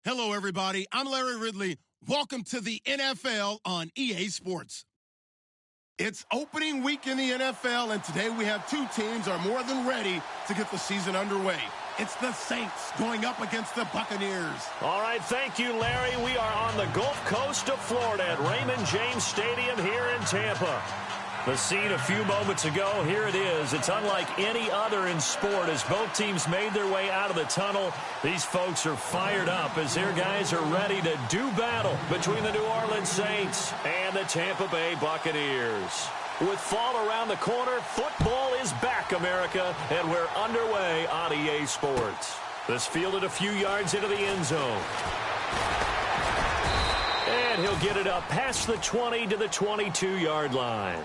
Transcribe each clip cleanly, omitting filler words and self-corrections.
Hello, everybody. I'm Larry Ridley. Welcome to the NFL on EA Sports. It's opening week in the NFL, and today we have two teams are more than ready to get the season underway. It's the Saints going up against the Buccaneers. All right, thank you, Larry. We are on the Gulf Coast of Florida at Raymond James Stadium here in Tampa. The scene a few moments ago, here it is. It's unlike any other in sport as both teams made their way out of the tunnel. These folks are fired up as their guys are ready to do battle between the New Orleans Saints and the Tampa Bay Buccaneers. With fall around the corner, football is back, America, and we're underway on EA Sports. This fielded a few yards into the end zone. And he'll get it up past the 20 to the 22-yard line.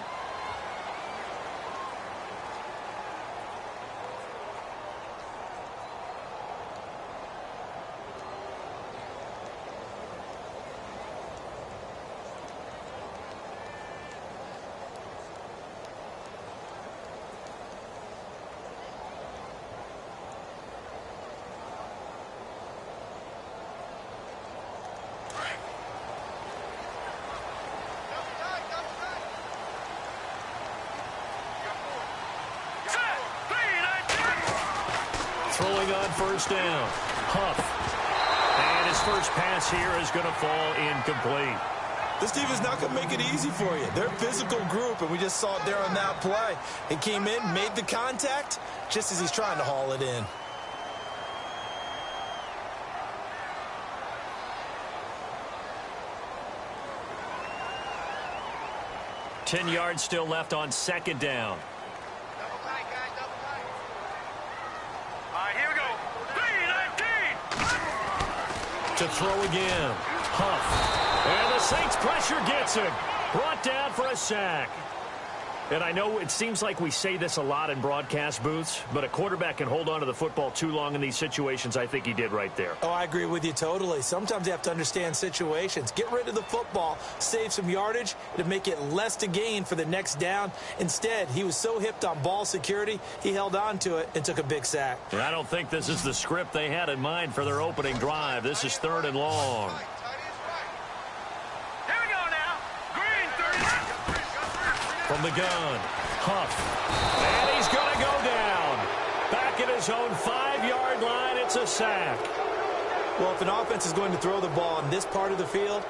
Throwing on first down. Huff. And his first pass here is going to fall incomplete. This defense not going to make it easy for you. They're a physical group, and we just saw it there on that play. He came in, made the contact, just as he's trying to haul it in. Ten yards still left on second down. To throw again. Huff. And the Saints pressure gets him. Brought down for a sack. And I know it seems like we say this a lot in broadcast booths, but a quarterback can hold on to the football too long in these situations. I think he did right there. Oh, I agree with you totally. Sometimes you have to understand situations. Get rid of the football, save some yardage to make it less to gain for the next down. Instead, he was so hipped on ball security, he held on to it and took a big sack. And I don't think this is the script they had in mind for their opening drive. This is 3rd and long. From the gun, Huff, and he's going to go down. Back at his own 5-yard line, it's a sack. Well, if an offense is going to throw the ball in this part of the field,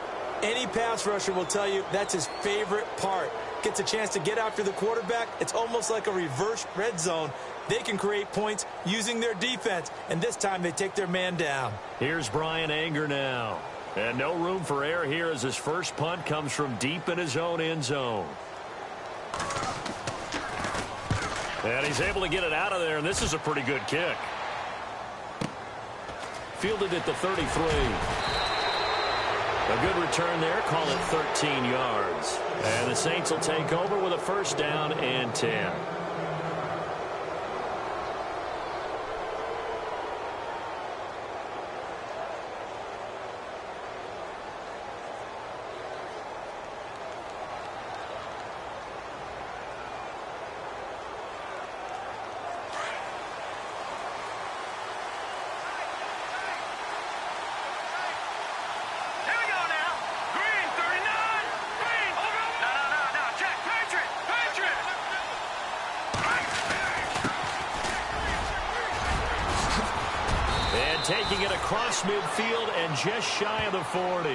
any pass rusher will tell you that's his favorite part. Gets a chance to get after the quarterback. It's almost like a reverse red zone. They can create points using their defense, and this time they take their man down. Here's Brian Anger now. And no room for error here as his first punt comes from deep in his own end zone. And he's able to get it out of there, and this is a pretty good kick. Fielded at the 33. A good return there, call it 13 yards. And the Saints will take over with a first down and 10. Taking it across midfield and just shy of the 40.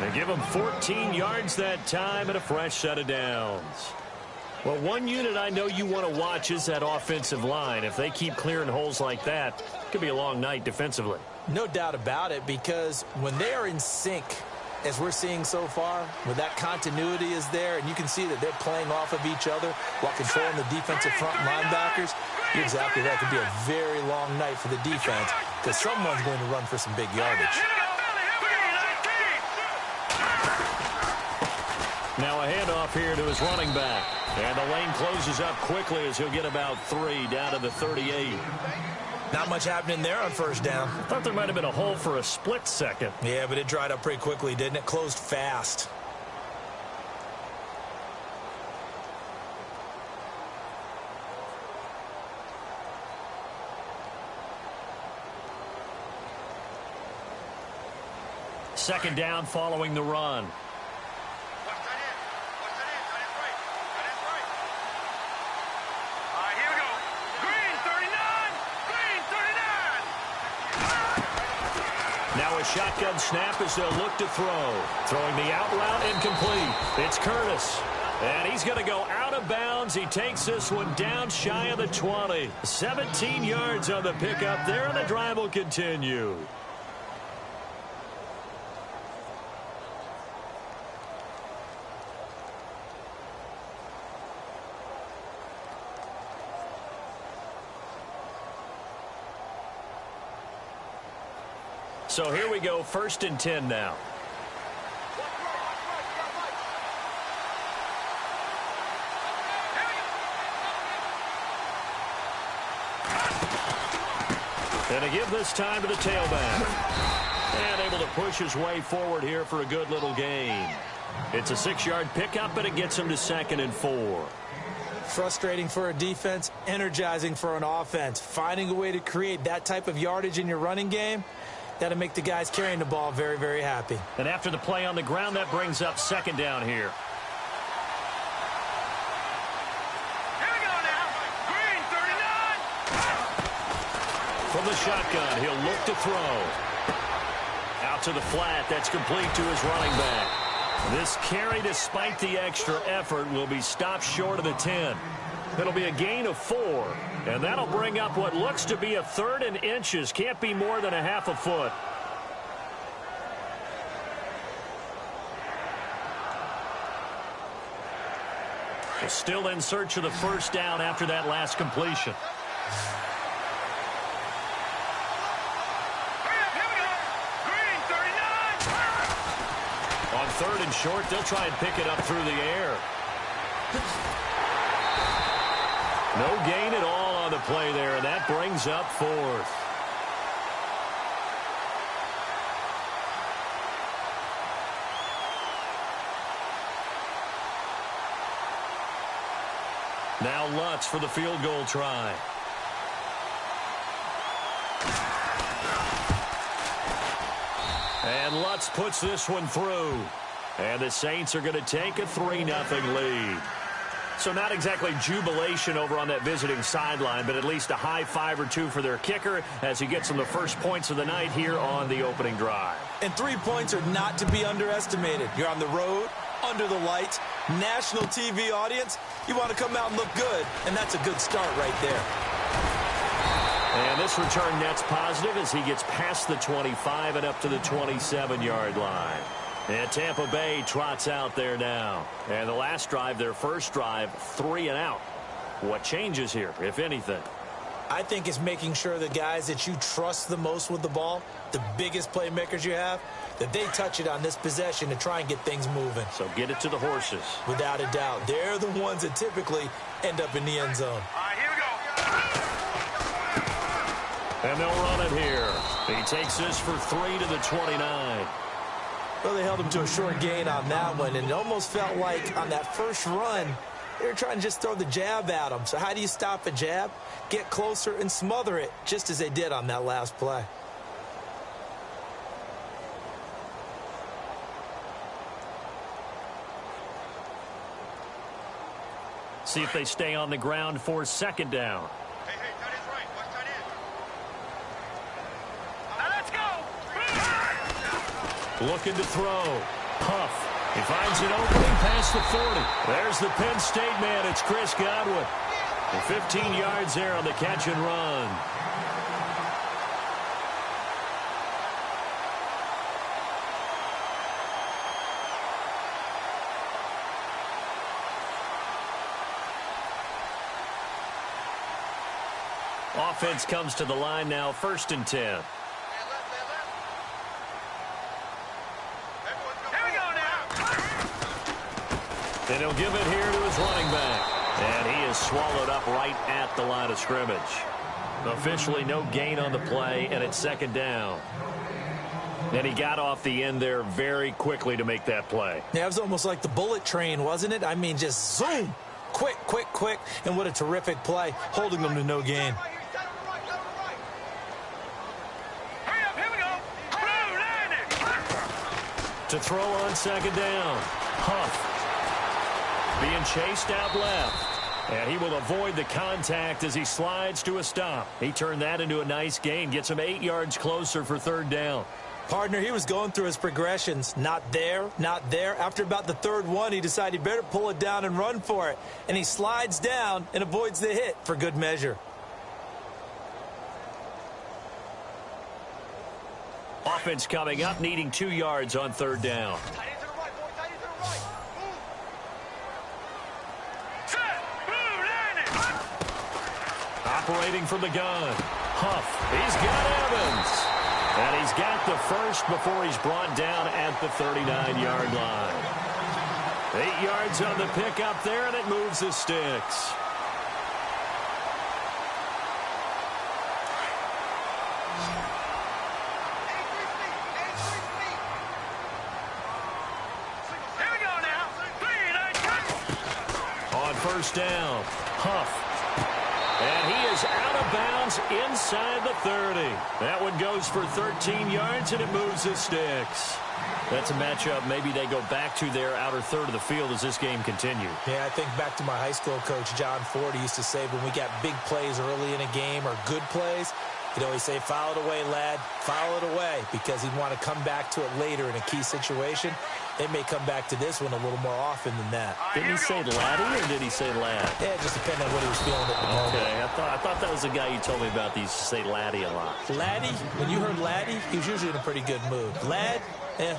They give him 14 yards that time and a fresh set of downs. Well, one unit I know you want to watch is that offensive line. If they keep clearing holes like that, it could be a long night defensively. No doubt about it, because when they are in sync, as we're seeing so far, when that continuity is there, and you can see that they're playing off of each other while controlling the defensive front linebackers, you're exactly right. It could be a very long night for the defense because someone's going to run for some big yardage. Now a handoff here to his running back. And the lane closes up quickly as he'll get about 3 down to the 38. Not much happening there on first down. I thought there might have been a hole for a split second. Yeah, but it dried up pretty quickly, didn't it? Closed fast. second down following the run. Now a shotgun snap as they'll look to throw. Throwing the out route incomplete. It's Curtis. And he's going to go out of bounds. He takes this one down shy of the 20. 17 yards on the pickup there, and the drive will continue. So here we go, 1st and 10 now. And to give this time to the tailback. And able to push his way forward here for a good little gain. It's a 6-yard pickup, and it gets him to 2nd and 4. Frustrating for a defense, energizing for an offense. Finding a way to create that type of yardage in your running game, that'll make the guys carrying the ball very, very happy. And after the play on the ground, that brings up 2nd down here. From the shotgun, he'll look to throw. Out to the flat, that's complete to his running back. This carry, despite the extra effort, will be stopped short of the 10. It'll be a gain of 4, and that'll bring up what looks to be a 3rd and inches. Can't be more than a half a foot. Still in search of the 1st down after that last completion. On 3rd and short, they'll try and pick it up through the air. No gain at all on the play there, and that brings up 4th. Now Lutz for the field goal try. And Lutz puts this one through. And the Saints are going to take a 3-0 lead. So not exactly jubilation over on that visiting sideline, but at least a high 5 or 2 for their kicker as he gets them the first points of the night here on the opening drive. And 3 points are not to be underestimated. You're on the road, under the lights, national TV audience. You want to come out and look good, and that's a good start right there. And this return net's positive as he gets past the 25 and up to the 27-yard line. And Tampa Bay trots out there now. And the last drive, their first drive, 3 and out. What changes here, if anything? I think it's making sure the guys that you trust the most with the ball, the biggest playmakers you have, that they touch it on this possession to try and get things moving. So get it to the horses. Without a doubt. They're the ones that typically end up in the end zone. All right, here we go. And they'll run it here. He takes this for 3 to the 29. Well, they held him to a short gain on that one, and it almost felt like on that first run, they were trying to just throw the jab at him. So how do you stop a jab? Get closer and smother it, just as they did on that last play. See if they stay on the ground for 2nd down. Hey, tight end's right. Watch tight end. Now let's go. Looking to throw. Puff. He finds an opening past the 40. There's the Penn State man. It's Chris Godwin. And 15 yards there on the catch and run. Offense comes to the line now, 1st and 10. And he'll give it here to his running back. And he is swallowed up right at the line of scrimmage. Officially no gain on the play, and it's 2nd down. And he got off the end there very quickly to make that play. Yeah, it was almost like the bullet train, wasn't it? I mean, just zoom. Quick, quick, quick. And what a terrific play, holding them to no gain. to throw on second down. Huff being chased out left. And he will avoid the contact as he slides to a stop. He turned that into a nice gain. Gets him 8 yards closer for third down. Partner, he was going through his progressions. Not there, not there. After about the third one, he decided he better pull it down and run for it. And he slides down and avoids the hit for good measure. Offense coming up, needing 2 yards on third down. Tight end to the right, boy. Tight end to the right. Move. Operating from the gun. Huff. He's got Evans. And he's got the first before he's brought down at the 39-yard line. 8 yards on the pickup there, and it moves the sticks. Here we go now. On first down, Huff. And he is out of bounds inside the 30. That one goes for 13 yards, and it moves the sticks. That's a matchup maybe they go back to their outer third of the field as this game continues. Yeah, I think back to my high school coach, John Ford. He used to say when we got big plays early in a game or good plays, he'd always say, foul it away, lad, foul it away, because he'd want to come back to it later in a key situation. They may come back to this one a little more often than that. Didn't he say laddie or did he say lad? Yeah, it just depended on what he was feeling at the moment. Okay, I thought that was the guy you told me about. He used to say laddie a lot. Laddie, when you heard laddie, he was usually in a pretty good mood. Lad, yeah.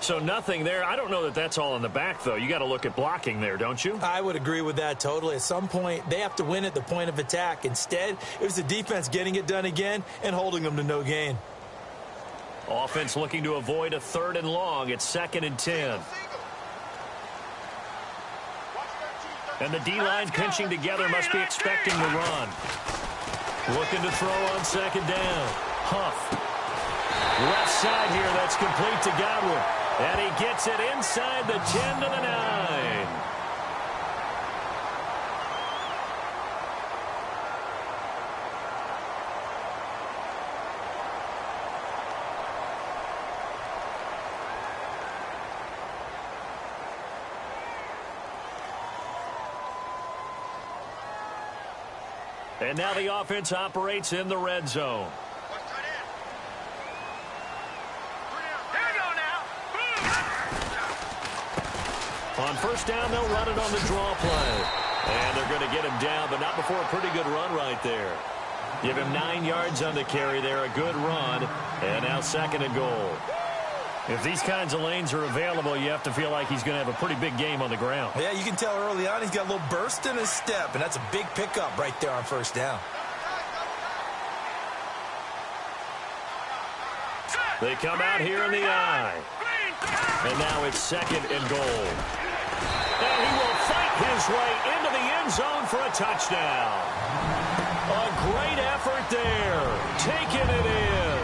So nothing there. I don't know that that's all in the back, though. You got to look at blocking there, don't you? I would agree with that totally. At some point, they have to win at the point of attack. Instead, it was the defense getting it done again and holding them to no gain. Offense looking to avoid a third and long. It's 2nd and 10. And the D-line pinching together, must be expecting the run. Looking to throw on second down. Huff. Left side here, that's complete to Godwin. And he gets it inside the 10 to the 9. And now the offense operates in the red zone. On first down, they'll run it on the draw play. And they're going to get him down, but not before a pretty good run right there. Give him 9 yards on the carry there, a good run. And now 2nd and goal. If these kinds of lanes are available, you have to feel like he's going to have a pretty big game on the ground. Yeah, you can tell early on he's got a little burst in his step, and that's a big pickup right there on first down. They come out here in the eye. And now it's 2nd and goal. And he will fight his way into the end zone for a touchdown. A great effort there. Taking it in.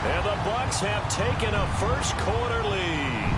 And the Bucs have taken a first quarter lead.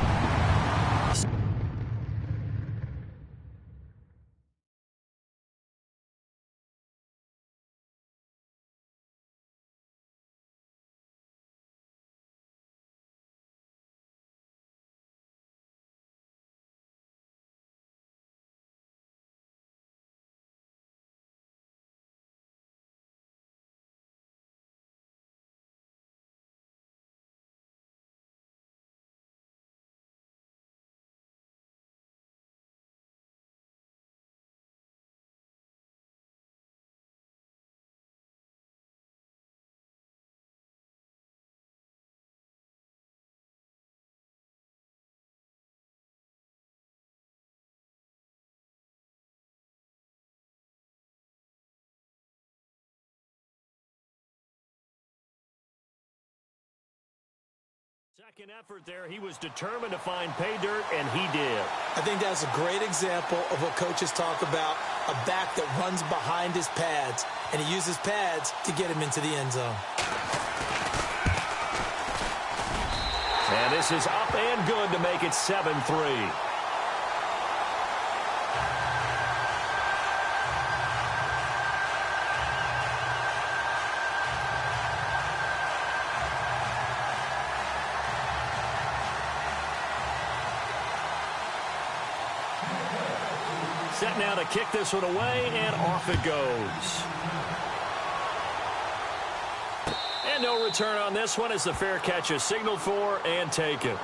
Second effort there. He was determined to find pay dirt, and he did. I think that's a great example of what coaches talk about, a back that runs behind his pads, and he uses pads to get him into the end zone. And this is up and good to make it 7-3. Set now to kick this one away, and off it goes. And no return on this one as the fair catch is signaled for and taken.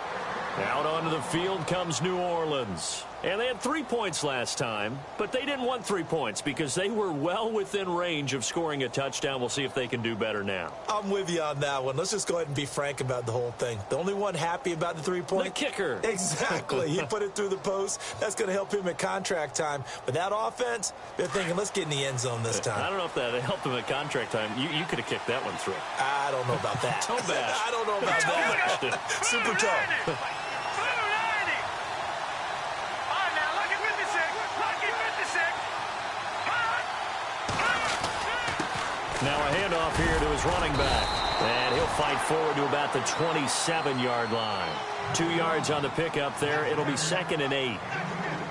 Out onto the field comes New Orleans. And they had 3 points last time, but they didn't want 3 points because they were well within range of scoring a touchdown. We'll see if they can do better now. I'm with you on that one. Let's just go ahead and be frank about the whole thing. The only one happy about the 3-point? The kicker. Exactly. He put it through the post. That's going to help him at contract time. But that offense, they're thinking, let's get in the end zone this time. I don't know if that helped him at contract time. You could have kicked that one through. I don't know about that. Toe bash. I don't know about that. Super toe. Now a handoff here to his running back. And he'll fight forward to about the 27-yard line. 2 yards on the pickup there. It'll be 2nd and 8.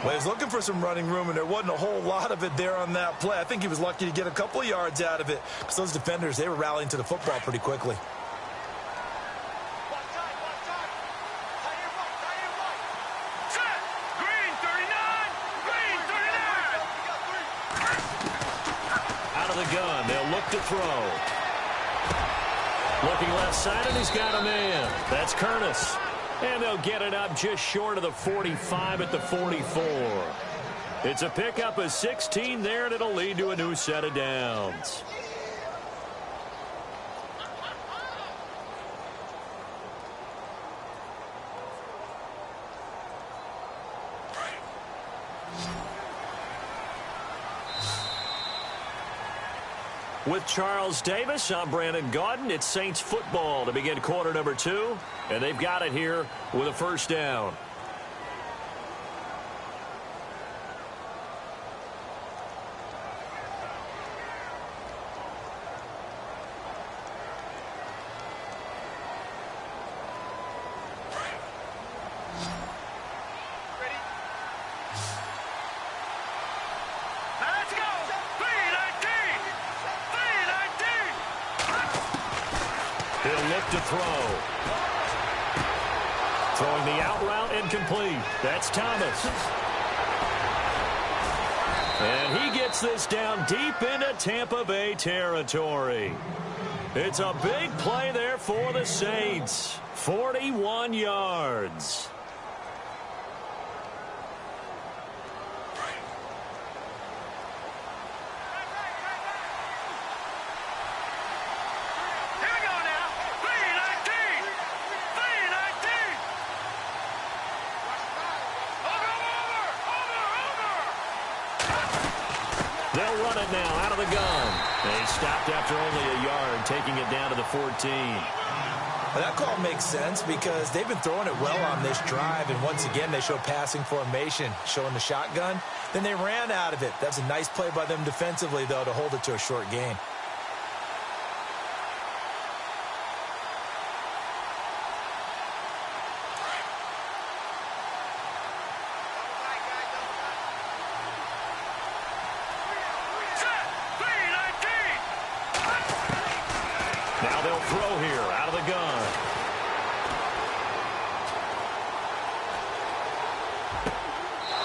Well, he was looking for some running room, and there wasn't a whole lot of it there on that play. I think he was lucky to get a couple of yards out of it because those defenders, they were rallying to the football pretty quickly. Gun. They'll look to throw. Looking left side, and he's got a man. That's Curtis. And they'll get it up just short of the 45 at the 44. It's a pickup of 16 there, and it'll lead to a new set of downs. With Charles Davis, I'm Brandon Gaudin. It's Saints football to begin quarter number 2. And they've got it here with a first down. To throw. Throwing the out route incomplete. That's Thomas. And he gets this down deep into Tampa Bay territory. It's a big play there for the Saints. 41 yards. They'll run it now out of the gun. They stopped after only a yard, taking it down to the 14. Well, that call makes sense because they've been throwing it well on this drive, and once again they show passing formation, showing the shotgun. Then they ran out of it. That's a nice play by them defensively, though, to hold it to a short gain. Now they'll throw here out of the gun.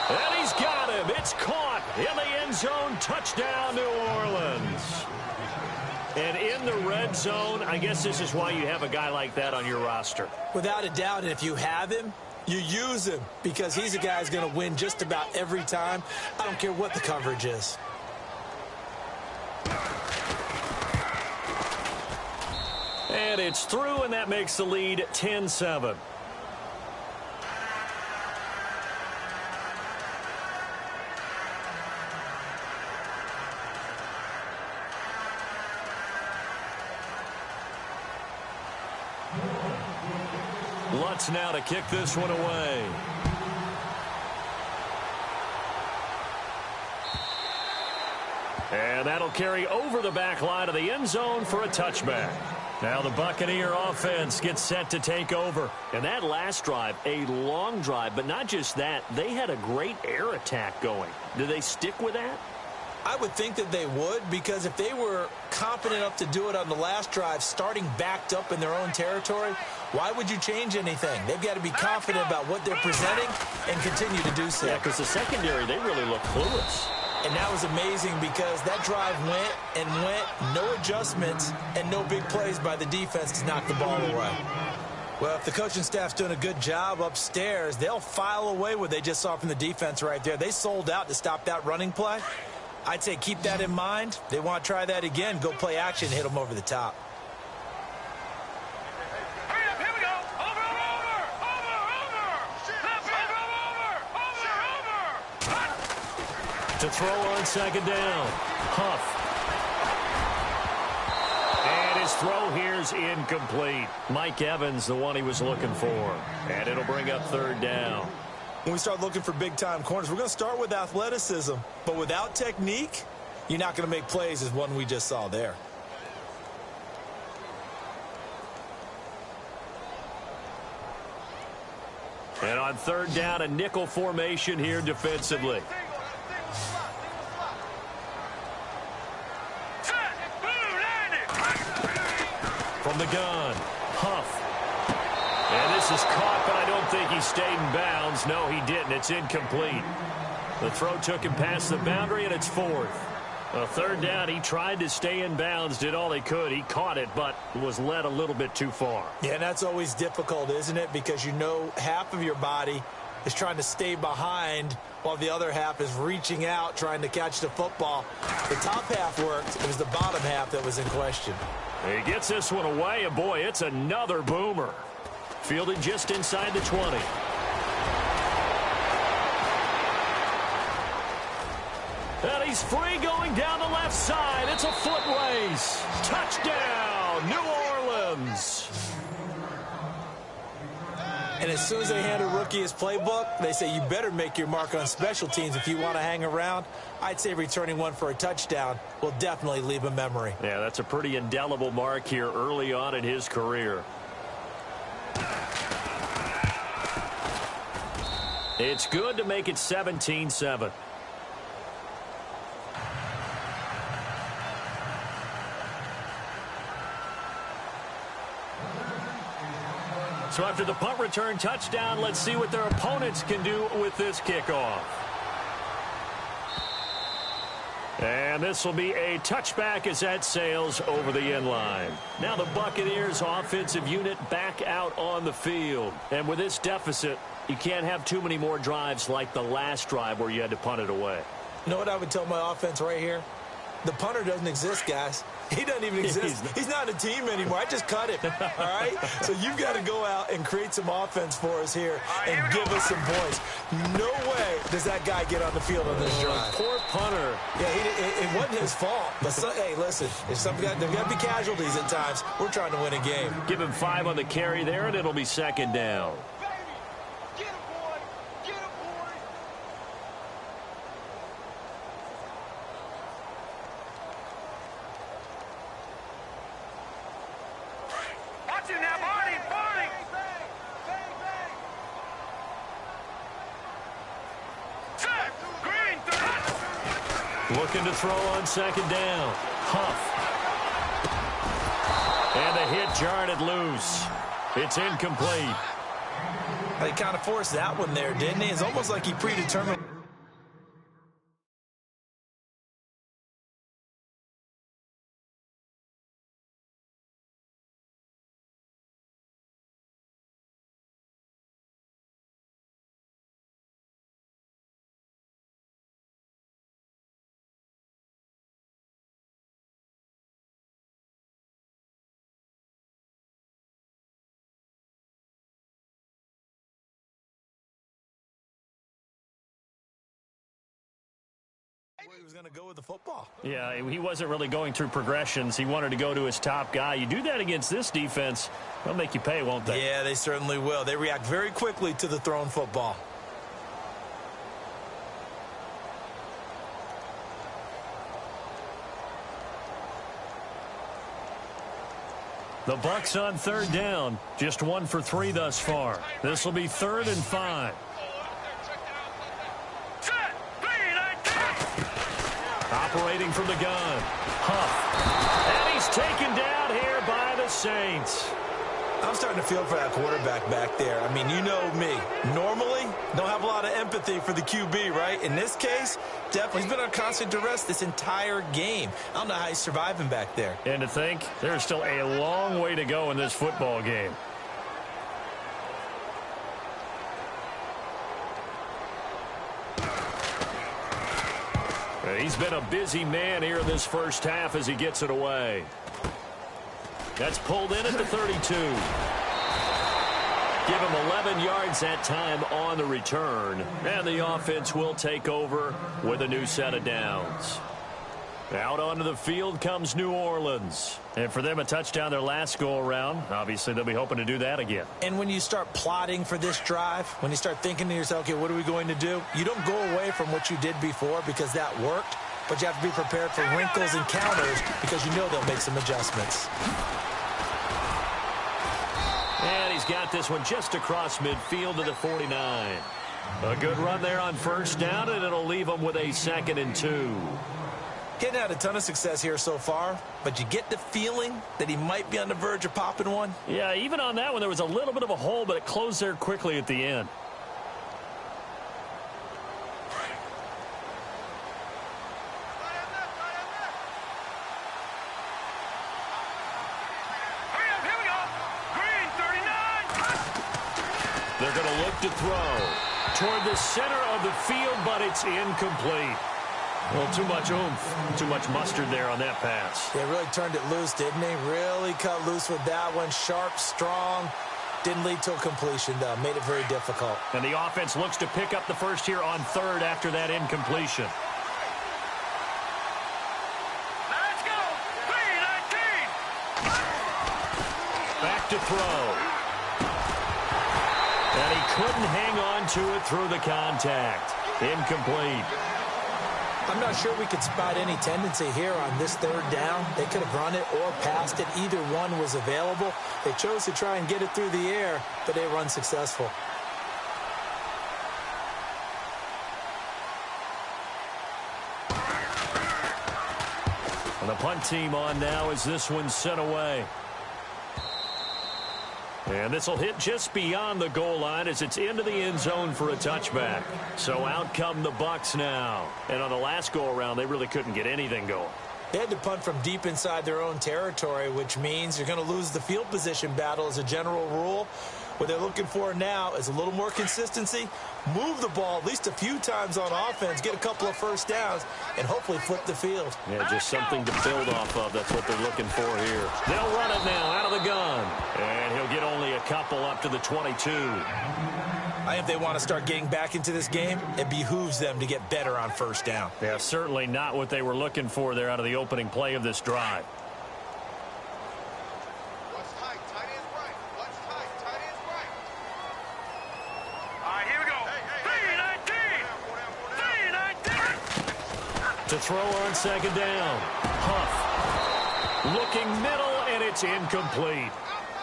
And he's got him. It's caught in the end zone. Touchdown, New Orleans. And in the red zone, I guess this is why you have a guy like that on your roster. Without a doubt, and if you have him, you use him because he's a guy who's going to win just about every time. I don't care what the coverage is. And it's through, and that makes the lead 10-7. Lutz now to kick this one away. And that'll carry over the back line of the end zone for a touchback. Now the Buccaneer offense gets set to take over. And that last drive, a long drive, but not just that. They had a great air attack going. Do they stick with that? I would think that they would, because if they were confident enough to do it on the last drive, starting backed up in their own territory, why would you change anything? They've got to be confident about what they're presenting and continue to do so. Yeah, because the secondary, they really look clueless. And that was amazing because that drive went and went, no adjustments, and no big plays by the defense to knock the ball away. Well, if the coaching staff's doing a good job upstairs, they'll file away what they just saw from the defense right there. They sold out to stop that running play. I'd say keep that in mind. They want to try that again. Go play action, hit them over the top. Hurry up, here we go. Over. To throw on second down. Huff. And his throw here's incomplete. Mike Evans, the one he was looking for. And it'll bring up third down. When we start looking for big-time corners, we're going to start with athleticism. But without technique, you're not going to make plays as one we just saw there. And on third down, a nickel formation here defensively. From the gun, Huff. And this is caught, but I don't think he stayed in bounds. No, he didn't. It's incomplete. The throw took him past the boundary, and it's fourth. A third down, he tried to stay in bounds, did all he could. He caught it, but was led a little bit too far. Yeah, and that's always difficult, isn't it? Because you know half of your body is trying to stay behind while the other half is reaching out, trying to catch the football. The top half worked. It was the bottom half that was in question. He gets this one away, and boy, it's another boomer. Fielded just inside the 20. And he's free going down the left side. It's a foot race. Touchdown, New Orleans. And as soon as they hand a rookie his playbook, they say you better make your mark on special teams if you want to hang around. I'd say returning one for a touchdown will definitely leave a memory. Yeah, that's a pretty indelible mark here early on in his career. It's good to make it 17-7. So after the punt return touchdown, let's see what their opponents can do with this kickoff. And this will be a touchback as that sails over the end line. Now the Buccaneers offensive unit back out on the field. And with this deficit, you can't have too many more drives like the last drive where you had to punt it away. You know what I would tell my offense right here? The punter doesn't exist, guys. He doesn't even exist. He's not a team anymore. I just cut him, all right? So you've got to go out and create some offense for us here and give us some points. No way does that guy get on the field on this drive. Poor punter. Yeah, it wasn't his fault. But, hey, listen, there's got to be casualties at times. We're trying to win a game. Give him 5 on the carry there, and it'll be second down. Get him, boy. Get him, boy. Watch him now, Barney. Set. Green. Looking to throw on second down. Huff. And the hit jarred it loose. It's incomplete. He kind of forced that one there, didn't he? It's almost like he predetermined. He was going to go with the football. Yeah, he wasn't really going through progressions. He wanted to go to his top guy. You do that against this defense, they'll make you pay, won't they? Yeah, they certainly will. They react very quickly to the thrown football. The Bucs on third down. Just 1 for 3 thus far. This will be 3rd and 5. operating from the gun. Huff. And he's taken down here by the Saints. I'm starting to feel for that quarterback back there. I mean, you know me. Normally, don't have a lot of empathy for the QB, right? In this case, definitely he's been on constant duress this entire game. I don't know how he's surviving back there. And to think, there's still a long way to go in this football game. He's been a busy man here in this first half as he gets it away. That's pulled in at the 32. Give him 11 yards that time on the return. And the offense will take over with a new set of downs. Out onto the field comes New Orleans. And for them, a touchdown their last go-around. Obviously, they'll be hoping to do that again. And when you start plotting for this drive, when you start thinking to yourself, okay, what are we going to do? You don't go away from what you did before because that worked. But you have to be prepared for wrinkles and counters because you know they'll make some adjustments. And he's got this one just across midfield to the 49. A good run there on first down, and it'll leave him with a 2nd and 2. Getting had a ton of success here so far, but you get the feeling that he might be on the verge of popping one. Yeah, even on that one, there was a little bit of a hole, but it closed there quickly at the end. They're going to look to throw toward the center of the field, but it's incomplete. Well, too much oomph, too much mustard there on that pass. They really turned it loose, didn't they? Really cut loose with that one. Sharp, strong. Didn't lead to a completion, though. Made it very difficult. And the offense looks to pick up the first here on 3rd after that incompletion. Let's go! 3-19! Back to throw. And he couldn't hang on to it through the contact. Incomplete. I'm not sure we could spot any tendency here on this 3rd down. They could have run it or passed it. Either one was available. They chose to try and get it through the air, but they were unsuccessful. And the punt team on now as this one's sent away. And this will hit just beyond the goal line as it's into the end zone for a touchback. So out come the Bucs now. And on the last go-around, they really couldn't get anything going. They had to punt from deep inside their own territory, which means you're going to lose the field position battle as a general rule. What they're looking for now is a little more consistency, move the ball at least a few times on offense, get a couple of first downs, and hopefully flip the field. Yeah, just something to build off of. That's what they're looking for here. They'll run it now out of the gun. And he'll get only a couple up to the 22. I think if they want to start getting back into this game, it behooves them to get better on first down. Yeah, certainly not what they were looking for there out of the opening play of this drive. What's tight? Tight ends right. What's tight? Tight ends right. All right, here we go. 3-19! 3-19! To throw on 2nd down. Huff. Looking middle, and it's incomplete.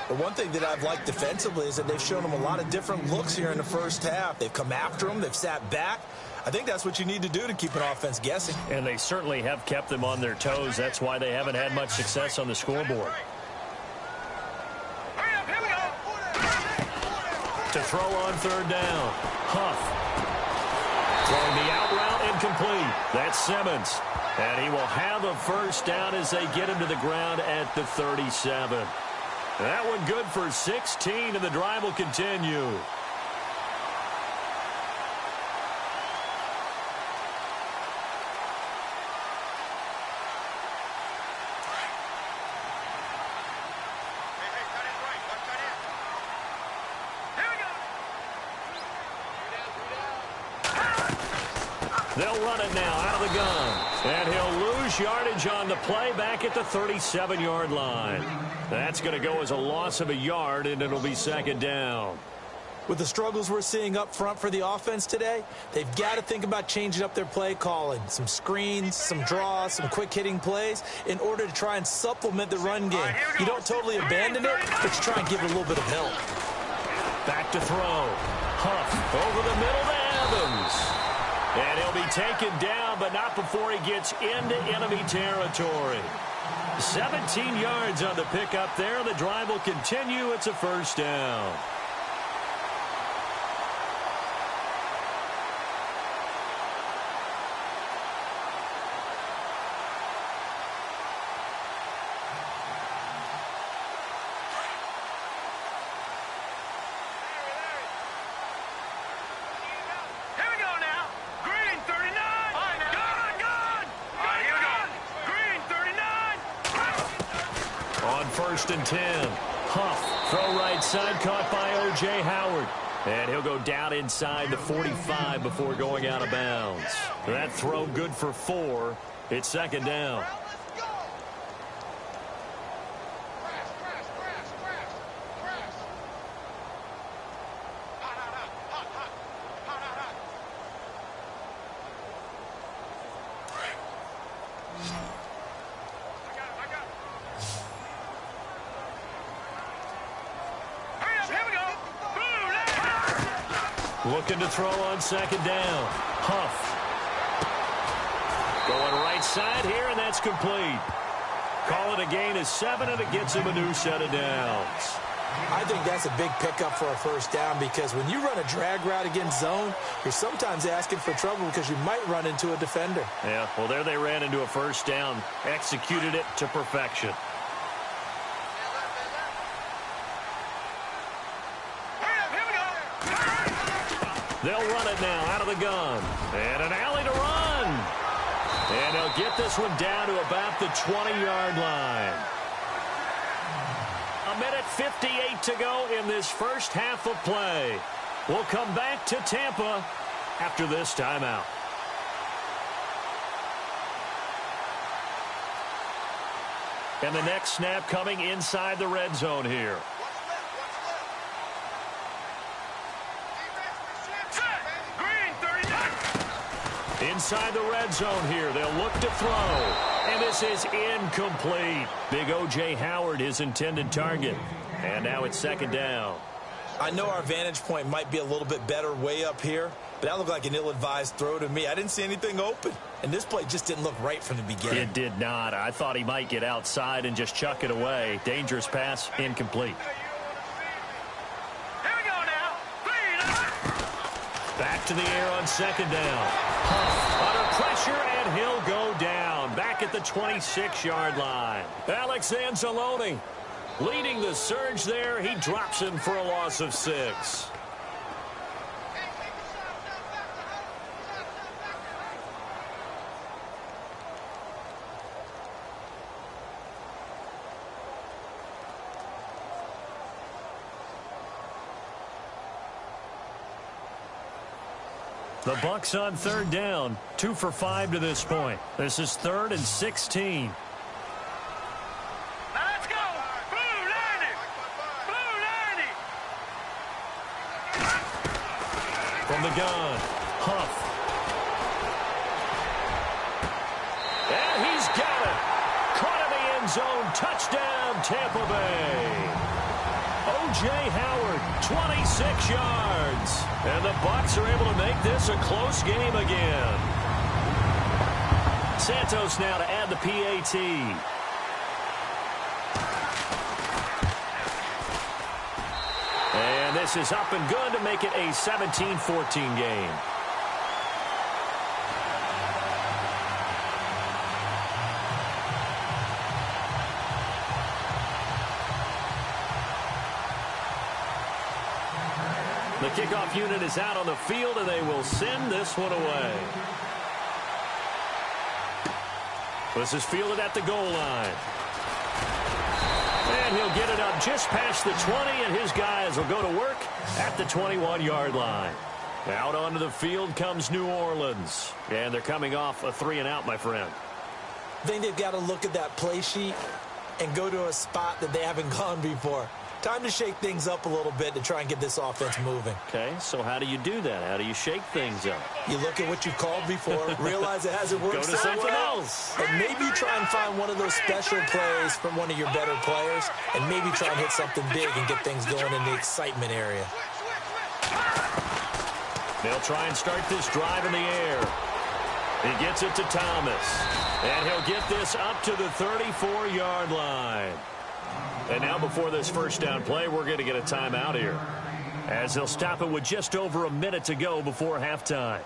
The one thing that I've liked defensively is that they've shown them a lot of different looks here in the first half. They've come after them. They've sat back. I think that's what you need to do to keep an offense guessing. And they certainly have kept them on their toes. That's why they haven't had much success on the scoreboard. Hurry up, here we go. To throw on 3rd down. Huff. Throwing the out route incomplete. That's Simmons. And he will have a first down as they get him to the ground at the 37. That one good for 16, and the drive will continue. They'll run it now out of the gun. And he'll lose yardage on the play back at the 37-yard line. That's going to go as a loss of a yard, and it'll be 2nd down. With the struggles we're seeing up front for the offense today, they've got to think about changing up their play calling. Some screens, some draws, some quick-hitting plays in order to try and supplement the run game. You don't totally abandon it, but you try and give it a little bit of help. Back to throw. Huff over the middle to Evans. And he'll be taken down, but not before he gets into enemy territory. 17 yards on the pickup there. The drive will continue. It's a first down. First and 10. Huff, throw right side, caught by O.J. Howard. And he'll go down inside the 45 before going out of bounds. That throw good for 4. It's second down. Looking to throw on second down. Huff. Going right side here, and that's complete. Call it a gain of 7, and it gets him a new set of downs. I think that's a big pickup for a first down because when you run a drag route against zone, you're sometimes asking for trouble because you might run into a defender. Yeah, well, there they ran into a first down. Executed it to perfection. They'll run it now out of the gun. And an alley to run. And they'll get this one down to about the 20-yard line. 1:58 to go in this first half of play. We'll come back to Tampa after this timeout. And the next snap coming inside the red zone here. Inside the red zone here. They'll look to throw. And this is incomplete. Big O.J. Howard, his intended target. And now it's second down. I know our vantage point might be a little bit better way up here, but that looked like an ill-advised throw to me. I didn't see anything open. And this play just didn't look right from the beginning. It did not. I thought he might get outside and just chuck it away. Dangerous pass, incomplete. Back to the air on second down. Huff under pressure, and he'll go down. Back at the 26-yard line. Alex Anzalone leading the surge there. He drops him for a loss of 6. The Bucs on third down, 2 for 5 to this point. This is 3rd and 16. Let's go! Blue 90! Blue 90! From the gun, Huff. And he's got it. Caught in the end zone. Touchdown, Tampa Bay. O.J. Howard, 26 yards. And the Bucs are able to make this a close game again. Santos now to add the PAT. And this is up and good to make it a 17-14 game. The kickoff unit is out on the field, and they will send this one away. This is fielded at the goal line. And he'll get it up just past the 20, and his guys will go to work at the 21-yard line. Out onto the field comes New Orleans. And they're coming off a 3-and-out, my friend. I think they've got to look at that play sheet and go to a spot that they haven't gone before. Time to shake things up a little bit to try and get this offense moving. Okay, so how do you do that? How do you shake things up? You look at what you've called before, realize it hasn't worked Go to so something well, else. and maybe try and find one of those special plays from one of your better players, and maybe try and hit something big and get things going in the excitement area. They'll try and start this drive in the air. He gets it to Thomas. And he'll get this up to the 34-yard line. And now before this first down play, we're going to get a timeout here, as they'll stop it with just over a minute to go before halftime.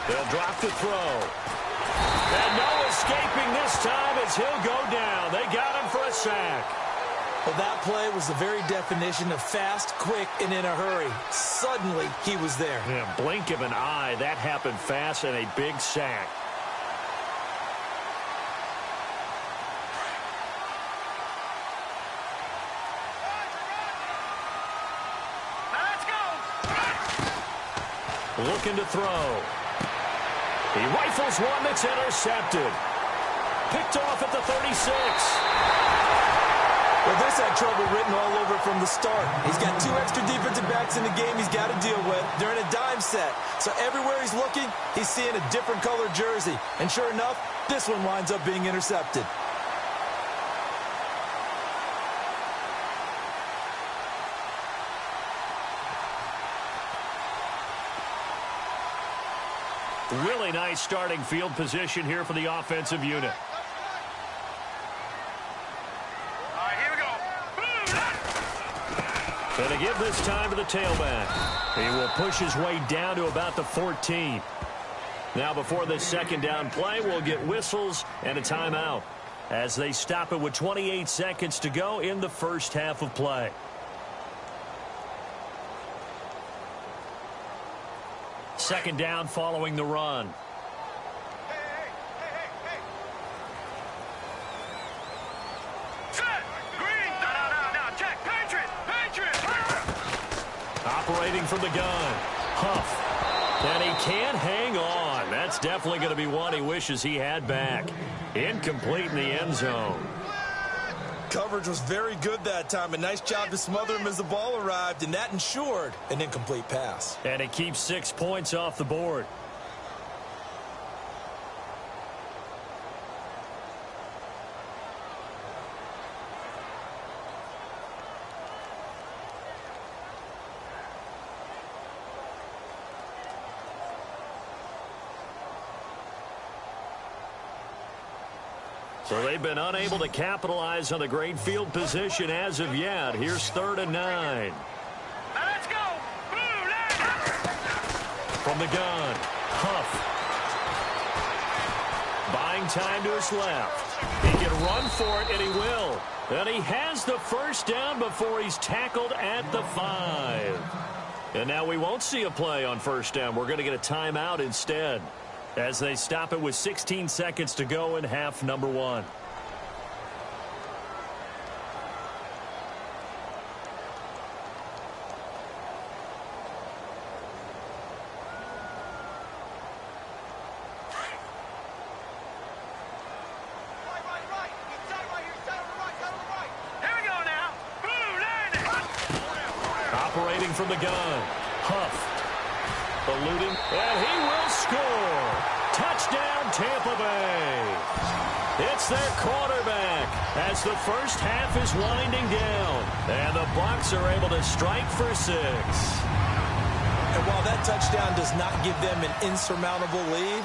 They'll drop the throw. And no escaping this time as he'll go down. They got him for a sack. Well, that play was the very definition of fast, quick, and in a hurry. Suddenly, he was there. Yeah, blink of an eye. That happened fast and a big sack. Looking to throw. He rifles one that's intercepted. Picked off at the 36. Well, this had trouble written all over from the start. He's got 2 extra defensive backs in the game he's got to deal with. They're in a dime set. So everywhere he's looking, he's seeing a different colored jersey. And sure enough, this one winds up being intercepted. Really nice starting field position here for the offensive unit. All right, here we go. And to give this time to the tailback. He will push his way down to about the 14. Now before this second down play, we'll get whistles and a timeout as they stop it with 28 seconds to go in the first half of play. Second down following the run. Set. Green. No. Check. Patriot. Operating from the gun. Huff. And he can't hang on. That's definitely going to be one he wishes he had back. Incomplete in the end zone. Coverage was very good that time. A nice job to smother him as the ball arrived, and that ensured an incomplete pass. And it keeps 6 points off the board. So they've been unable to capitalize on the great field position as of yet. Here's 3rd and 9. Now let's go. Blue line. From the gun, Huff. Buying time to his left. He can run for it, and he will. And he has the first down before he's tackled at the 5. And now we won't see a play on first down. We're going to get a timeout instead, as they stop it with 16 seconds to go in half number 1. Right. Inside right here. Side on the right. Here we go now. Blue line. Operating from the gun, Huff. Eluding, and he will score. Touchdown, Tampa Bay. It's their quarterback as the first half is winding down. And the Bucs are able to strike for 6. And while that touchdown does not give them an insurmountable lead,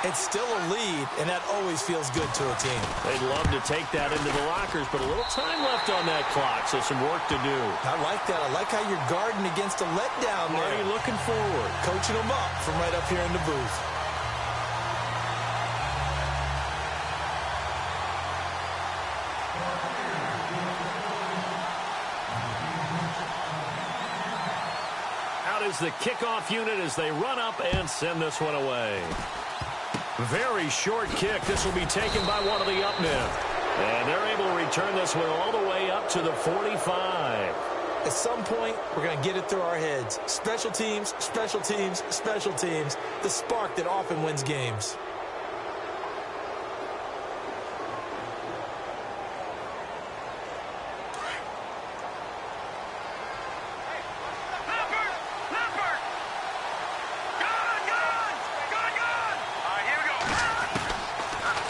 it's still a lead, and that always feels good to a team. They'd love to take that into the lockers, but a little time left on that clock, so some work to do. I like that. I like how you're guarding against a letdown there. Marty looking forward. Coaching them up from right up here in the booth. Out is the kickoff unit as they run up and send this one away. Very short kick. This will be taken by one of the up men. And they're able to return this one all the way up to the 45. At some point, we're going to get it through our heads. Special teams, special teams, special teams. The spark that often wins games.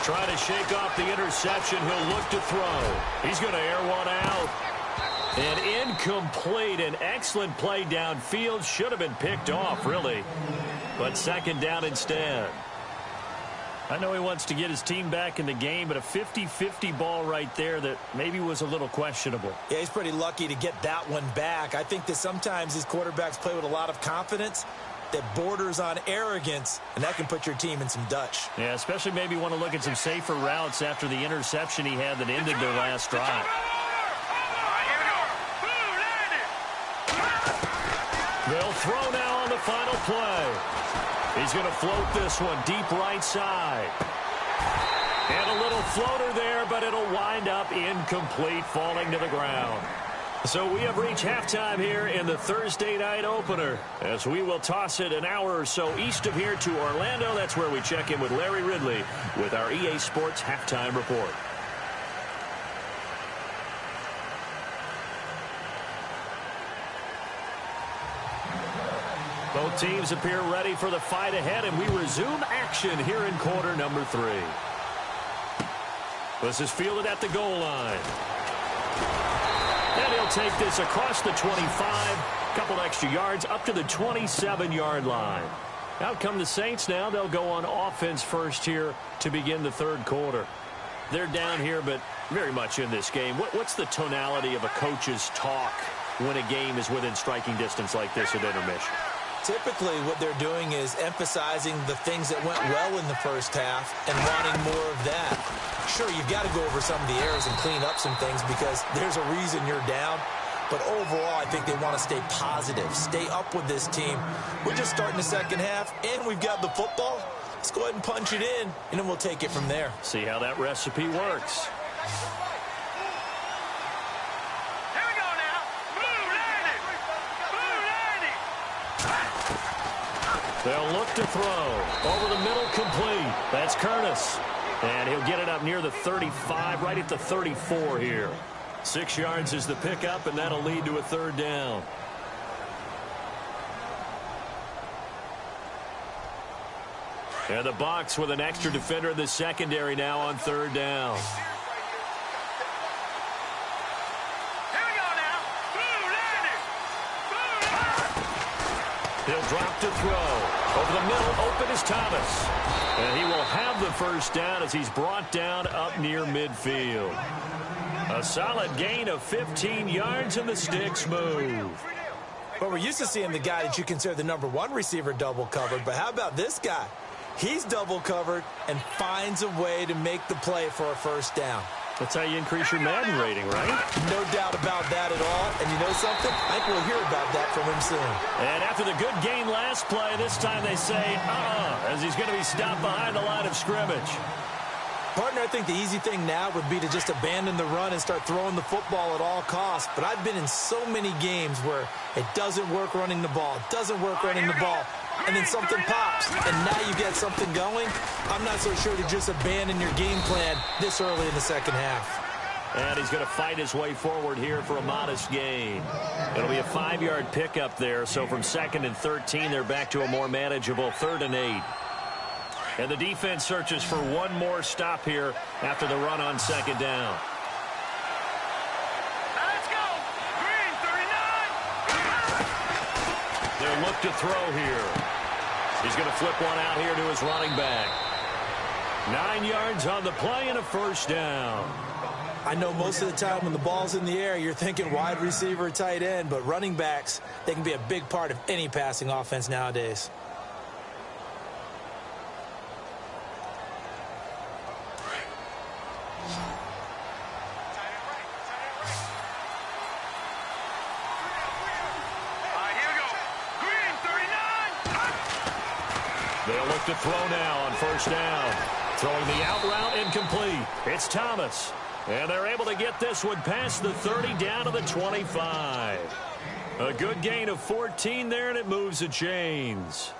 Trying to shake off the interception. He'll look to throw. He's going to air one out. And incomplete. An excellent play downfield. Should have been picked off, really. But second down instead. I know he wants to get his team back in the game, but a 50-50 ball right there that maybe was a little questionable. Yeah, he's pretty lucky to get that one back. I think that sometimes these quarterbacks play with a lot of confidence that borders on arrogance, and that can put your team in some Dutch. Yeah, especially maybe want to look at some safer routes after the interception he had that ended their last drive. They'll throw now on the final play. He's going to float this one deep right side. And a little floater there, but it'll wind up incomplete, falling to the ground. So we have reached halftime here in the Thursday night opener, as we will toss it an hour or so east of here to Orlando. That's where we check in with Larry Ridley with our EA Sports halftime report. Both teams appear ready for the fight ahead, and we resume action here in quarter number 3. This is fielded at the goal line. And he'll take this across the 25, couple extra yards up to the 27-yard line. Out come the Saints now. They'll go on offense first here to begin the third quarter. They're down here, but very much in this game. What's the tonality of a coach's talk when a game is within striking distance like this at intermission? Typically, what they're doing is emphasizing the things that went well in the first half and wanting more of that. Sure, you've got to go over some of the errors and clean up some things because there's a reason you're down. But overall, I think they want to stay positive, stay up with this team. We're just starting the second half, and we've got the football. Let's go ahead and punch it in, and then we'll take it from there. See how that recipe works. They'll look to throw. Over the middle, complete. That's Curtis. And he'll get it up near the 35, right at the 34 here. 6 yards is the pickup, and that'll lead to a third down. And the Bucs with an extra defender in the secondary now on third down. He'll drop to throw. Over the middle, open is Thomas. And he will have the first down as he's brought down up near midfield. A solid gain of 15 yards, and the sticks move. But we're used to seeing the guy that you consider the #1 receiver double covered. But how about this guy? He's double covered and finds a way to make the play for a first down. That's how you increase your Madden rating, right? No doubt about that at all. And you know something? I think we'll hear about that from him soon. And after the good gain last play, this time they say, as he's going to be stopped behind the line of scrimmage. Partner, I think the easy thing now would be to just abandon the run and start throwing the football at all costs. But I've been in so many games where it doesn't work running the ball, and then something pops, and now you get something going. I'm not so sure to just abandon your game plan this early in the second half. And he's going to fight his way forward here for a modest gain. It'll be a 5-yard pickup there, so from 2nd and 13, they're back to a more manageable 3rd and 8. And the defense searches for one more stop here after the run on 2nd down. Let's go! Green 39! They'll look to throw here. He's going to flip one out here to his running back. 9 yards on the play and a first down. I know most of the time when the ball's in the air, you're thinking wide receiver, tight end, but running backs, they can be a big part of any passing offense nowadays. They'll look to throw now on first down. Throwing the out route incomplete. It's Thomas. And they're able to get this one past the 30 down to the 25. A good gain of 14 there, and it moves the chains.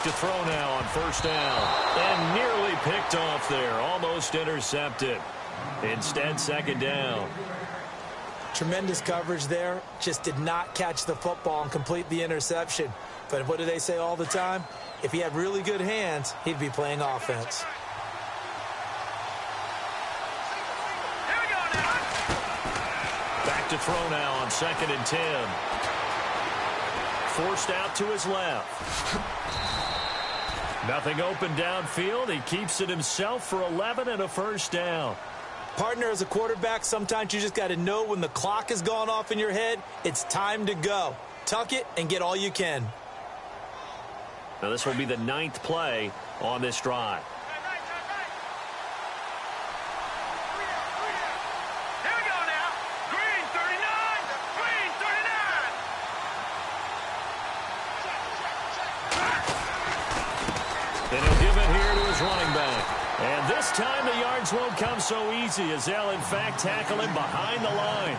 To throw now on first down. And nearly picked off there. Almost intercepted. Instead, second down. Tremendous coverage there. Just did not catch the football and complete the interception. But what do they say all the time? If he had really good hands, he'd be playing offense. Here we go now. Back to throw now on 2nd and 10. Forced out to his left. Nothing open downfield. He keeps it himself for 11 and a first down. Partner, as a quarterback, sometimes you just got to know when the clock has gone off in your head, it's time to go. Tuck it and get all you can. Now this will be the 9th play on this drive. Here we go now. Green 39. Green 39. And he'll give it here to his running back. And this time the yards won't come so easy as they'll, in fact, tackle him behind the line.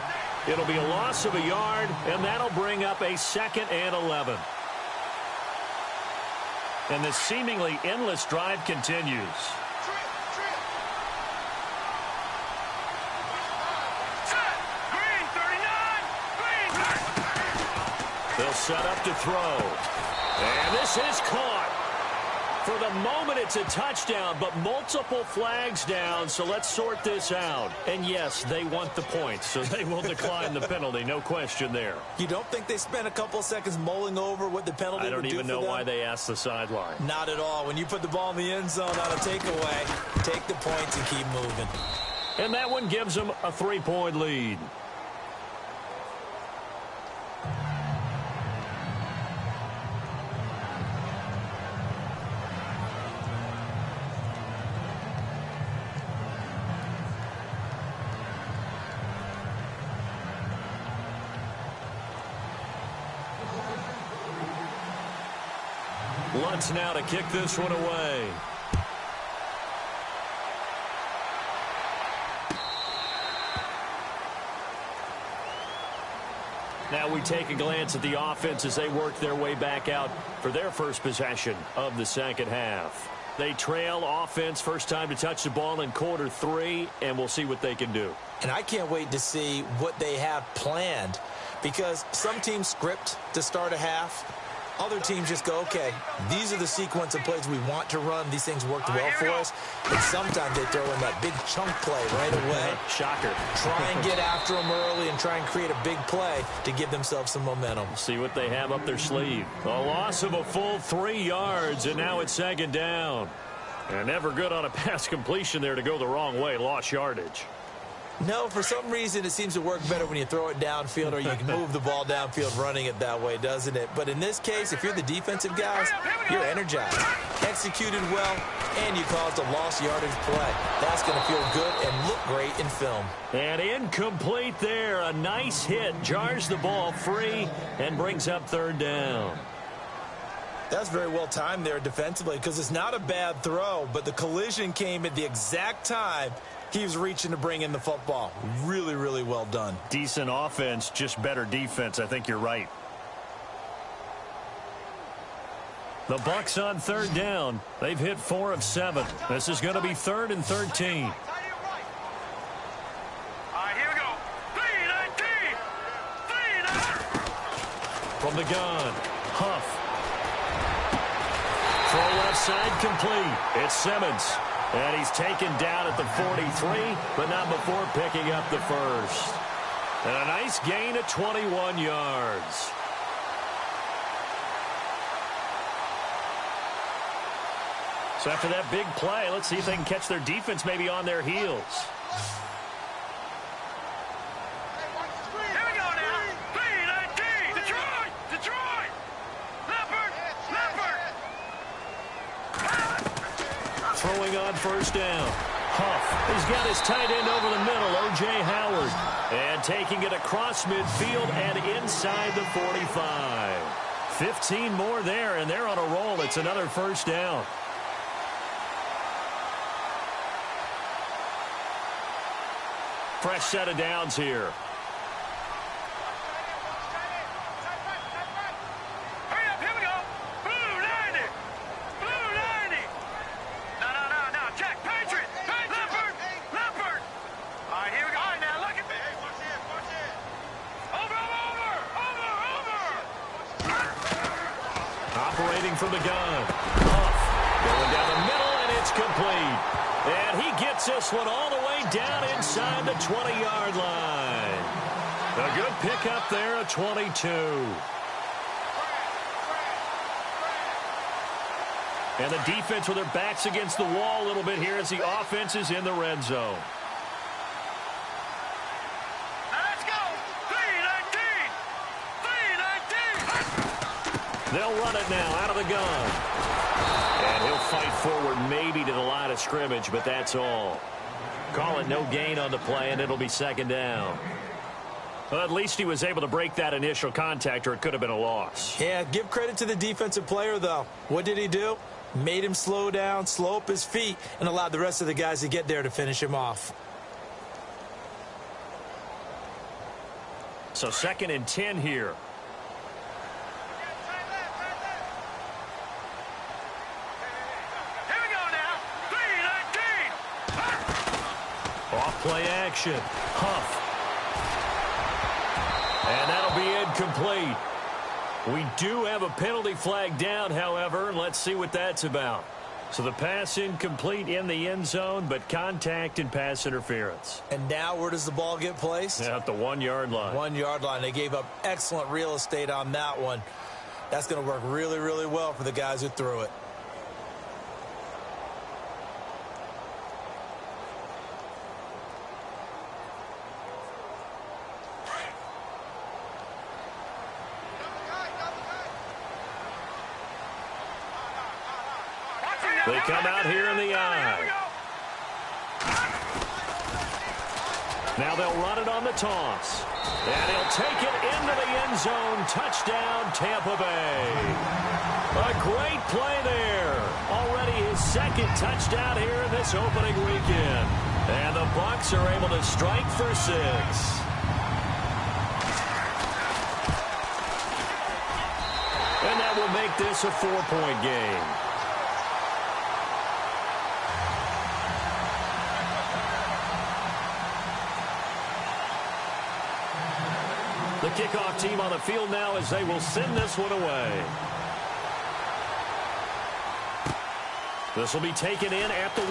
It'll be a loss of a yard, and that'll bring up a 2nd and 11. And the seemingly endless drive continues. Set. Green 39. Green. They'll set up to throw. And this is caught. For the moment, it's a touchdown, but multiple flags down, so let's sort this out. And yes, they want the points, so they will decline the penalty, no question there. You don't think they spent a couple of seconds mulling over what the penalty would do for them? I don't even know why they asked the sideline. Not at all. When you put the ball in the end zone on a takeaway, take the points and keep moving. And that one gives them a 3-point lead. Lutz now to kick this one away. Now we take a glance at the offense as they work their way back out for their first possession of the second half. They trail offense, first time to touch the ball in quarter 3, and we'll see what they can do. And I can't wait to see what they have planned, because some teams script to start a half. Other teams just go, okay, these are the sequence of plays we want to run. These things worked well for us. But sometimes they throw in that big chunk play right away. Shocker. Try and get after them early and try and create a big play to give themselves some momentum. See what they have up their sleeve. A loss of a full 3 yards, and now it's 2nd down. And never good on a pass completion there to go the wrong way. Lost yardage. No, for some reason it seems to work better when you throw it downfield or you can move the ball downfield running it that way, doesn't it? But in this case, if you're the defensive guys, you're energized, executed well, and you caused a lost yardage play. That's going to feel good and look great in film. And incomplete there. A nice hit. Jars the ball free and brings up 3rd down. That's very well timed there defensively, because it's not a bad throw, but the collision came at the exact time he was reaching to bring in the football. Really, really well done. Decent offense, just better defense. I think you're right. The Bucs on 3rd down. They've hit 4 of 7. This is going to be 3rd and 13. All right, here we go. 3-19. 3-19. From the gun, Huff. Throw left side complete. It's Simmons. And he's taken down at the 43, but not before picking up the first. And a nice gain of 21 yards. So after that big play, let's see if they can catch their defense maybe on their heels. Here we go now. 3-19. Detroit. Detroit. Leopard. Leopard. Throwing on first down. Huff, he's got his tight end over the middle, O.J. Howard. And taking it across midfield and inside the 45. 15 more there, and they're on a roll. It's another first down. Fresh set of downs here. Hurry up, here we go. Blue 90. Blue 90. No. Check. Patriot. Leopard. All right, here we go. All right, now look at me. Hey, watch it. Over. Operating from the gun. Huff going down the middle, and it's complete. And he gets this one all the way down inside the 20-yard line. A good pickup there, a 22. And the defense with their backs against the wall a little bit here as the offense is in the red zone. Now let's go. 3-19. They'll run it now out of the gun. And he'll fight forward maybe to the line of scrimmage, but that's all. Call it no gain on the play, and it'll be second down. Well, at least he was able to break that initial contact, or it could have been a loss. Yeah, give credit to the defensive player, though. What did he do? Made him slow down, slow up his feet, and allowed the rest of the guys to get there to finish him off. So 2nd and 10 here. Here we go now. 3-19. Off-play action. Huff. And that'll be incomplete. We do have a penalty flag down, however. Let's see what that's about. So the pass incomplete in the end zone, but contact and pass interference. And now where does the ball get placed? At the 1-yard line. 1-yard line. They gave up excellent real estate on that one. That's going to work really, really well for the guys who threw it. They come out here in the eye. Now they'll run it on the toss. And he'll take it into the end zone. Touchdown, Tampa Bay. A great play there. Already his 2nd touchdown here in this opening weekend. And the Bucs are able to strike for 6. And that will make this a 4-point game. The kickoff team on the field now as they will send this one away. This will be taken in at the 1.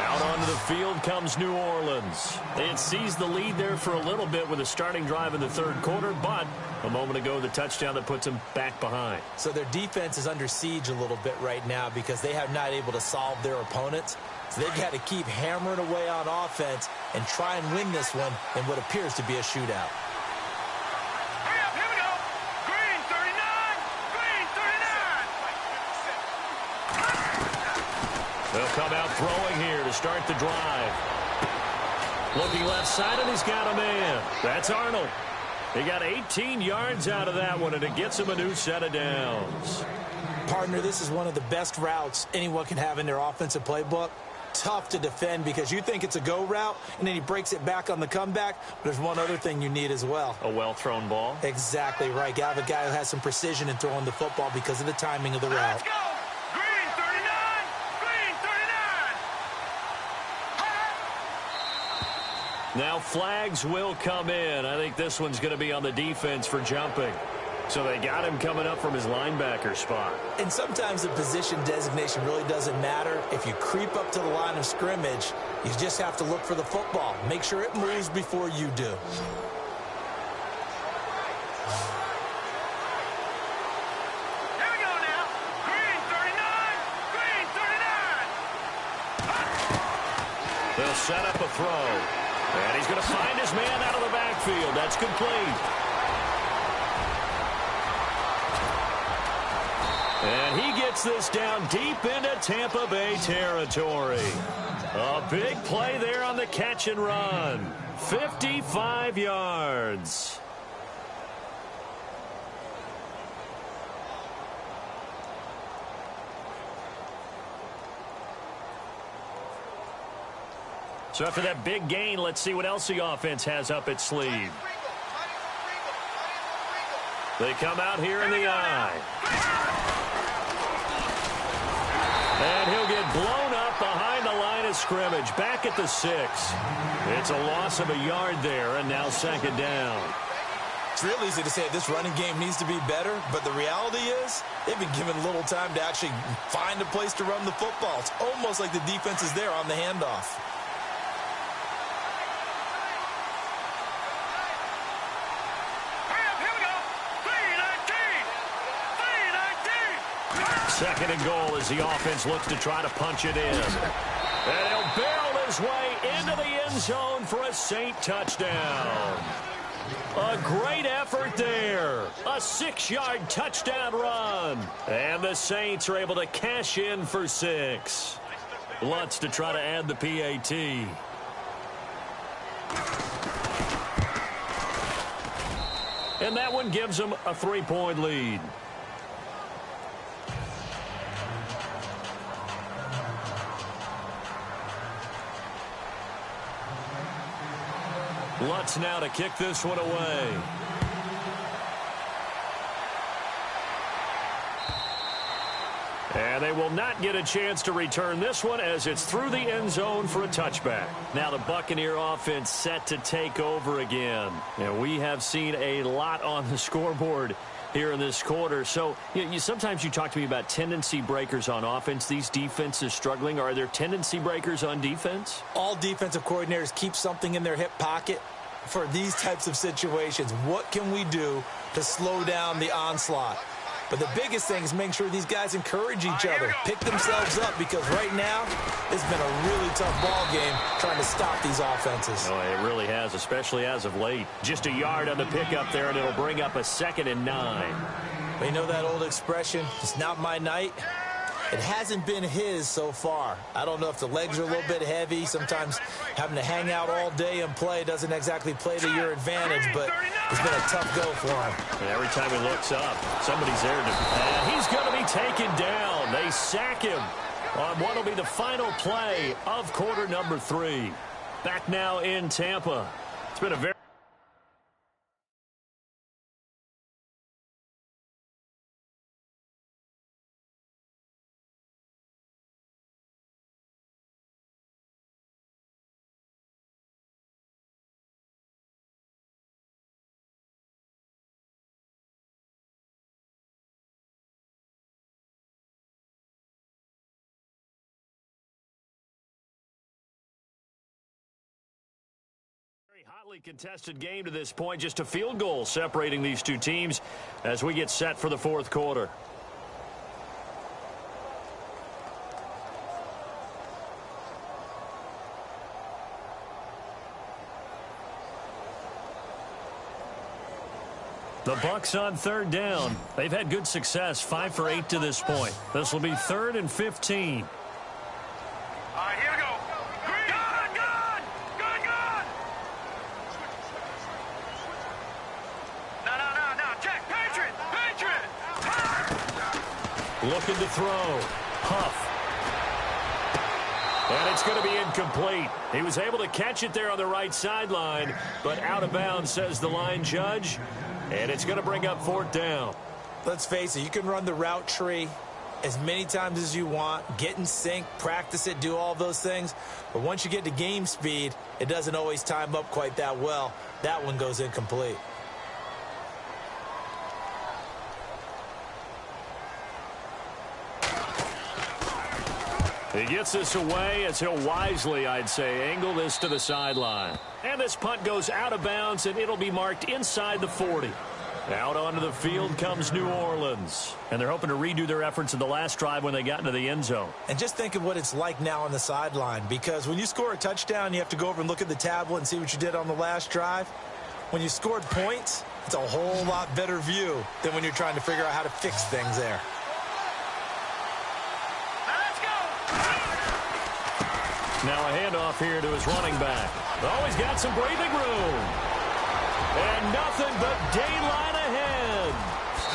Out onto the field comes New Orleans. They had seized the lead there for a little bit with a starting drive in the 3rd quarter, but a moment ago the touchdown that puts them back behind. So their defense is under siege a little bit right now because they have not able to solve their opponents. So they've got to keep hammering away on offense and try and win this one in what appears to be a shootout. Hurry up, here we go. Green 39. They'll come out throwing here to start the drive. Looking left side, and he's got a man. That's Arnold. He got 18 yards out of that one, and it gets him a new set of downs. Partner, this is one of the best routes anyone can have in their offensive playbook. Tough to defend because you think it's a go route, and then he breaks it back on the comeback. But there's one other thing you need as well. A well-thrown ball. Exactly right. You have a guy who has some precision in throwing the football because of the timing of the route. Let's go. Green 39. Green 39. Now flags will come in. I think this one's going to be on the defense for jumping. So they got him coming up from his linebacker spot. And sometimes the position designation really doesn't matter. If you creep up to the line of scrimmage, you just have to look for the football. Make sure it moves before you do. Here we go now. Green 39. Green 39. They'll set up a throw. And he's going to find his man out of the backfield. That's complete. And he gets knocks this down deep into Tampa Bay territory. A big play there on the catch and run. 55 yards. So after that big gain, let's see what else the offense has up its sleeve. They come out here in the eye. And he'll get blown up behind the line of scrimmage, back at the 6. It's a loss of a yard there, and now second down. It's real easy to say this running game needs to be better, but the reality is they've been given little time to actually find a place to run the football. It's almost like the defense is there on the handoff. Second and goal as the offense looks to try to punch it in. And he'll barrel his way into the end zone for a Saint touchdown. A great effort there. A 6-yard touchdown run. And the Saints are able to cash in for 6. Lutz to try to add the PAT. And that one gives them a 3-point lead. Lutz now to kick this one away. And they will not get a chance to return this one as it's through the end zone for a touchback. Now the Buccaneer offense set to take over again. And we have seen a lot on the scoreboard here in this quarter. So sometimes you talk to me about tendency breakers on offense. These defenses struggling. Are there tendency breakers on defense? All defensive coordinators keep something in their hip pocket for these types of situations. What can we do to slow down the onslaught? But the biggest thing is making sure these guys encourage each other, pick themselves up, because right now it's been a really tough ball game trying to stop these offenses. Oh, it really has, especially as of late. Just a yard on the pickup there, and it'll bring up a 2nd and 9. But you know that old expression, it's not my night? It hasn't been his so far. I don't know if the legs are a little bit heavy. Sometimes having to hang out all day and play doesn't exactly play to your advantage, but it's been a tough go for him. And every time he looks up, somebody's there and he's going to be taken down. They sack him on what will be the final play of quarter number 3. Back now in Tampa. It's been a very hotly contested game to this point. Just a field goal separating these two teams as we get set for the fourth quarter. The Bucs on third down. They've had good success, 5 for 8 to this point. This will be 3rd and 15. All right, here we go. Gun! No. Check. Patriot. Looking to throw. Huff. And it's going to be incomplete. He was able to catch it there on the right sideline, but out of bounds, says the line judge. And it's going to bring up 4th down. Let's face it, you can run the route tree as many times as you want, get in sync, practice it, do all those things. But once you get to game speed, it doesn't always time up quite that well. That one goes incomplete. He gets this away as he'll wisely, I'd say, angle this to the sideline. And this punt goes out of bounds, and it'll be marked inside the 40. Out onto the field comes New Orleans. And they're hoping to redo their efforts in the last drive when they got into the end zone. And just think of what it's like now on the sideline, because when you score a touchdown, you have to go over and look at the tablet and see what you did on the last drive. When you scored points, it's a whole lot better view than when you're trying to figure out how to fix things there. Now a handoff here to his running back. Oh, he's got some breathing room. And nothing but daylight ahead.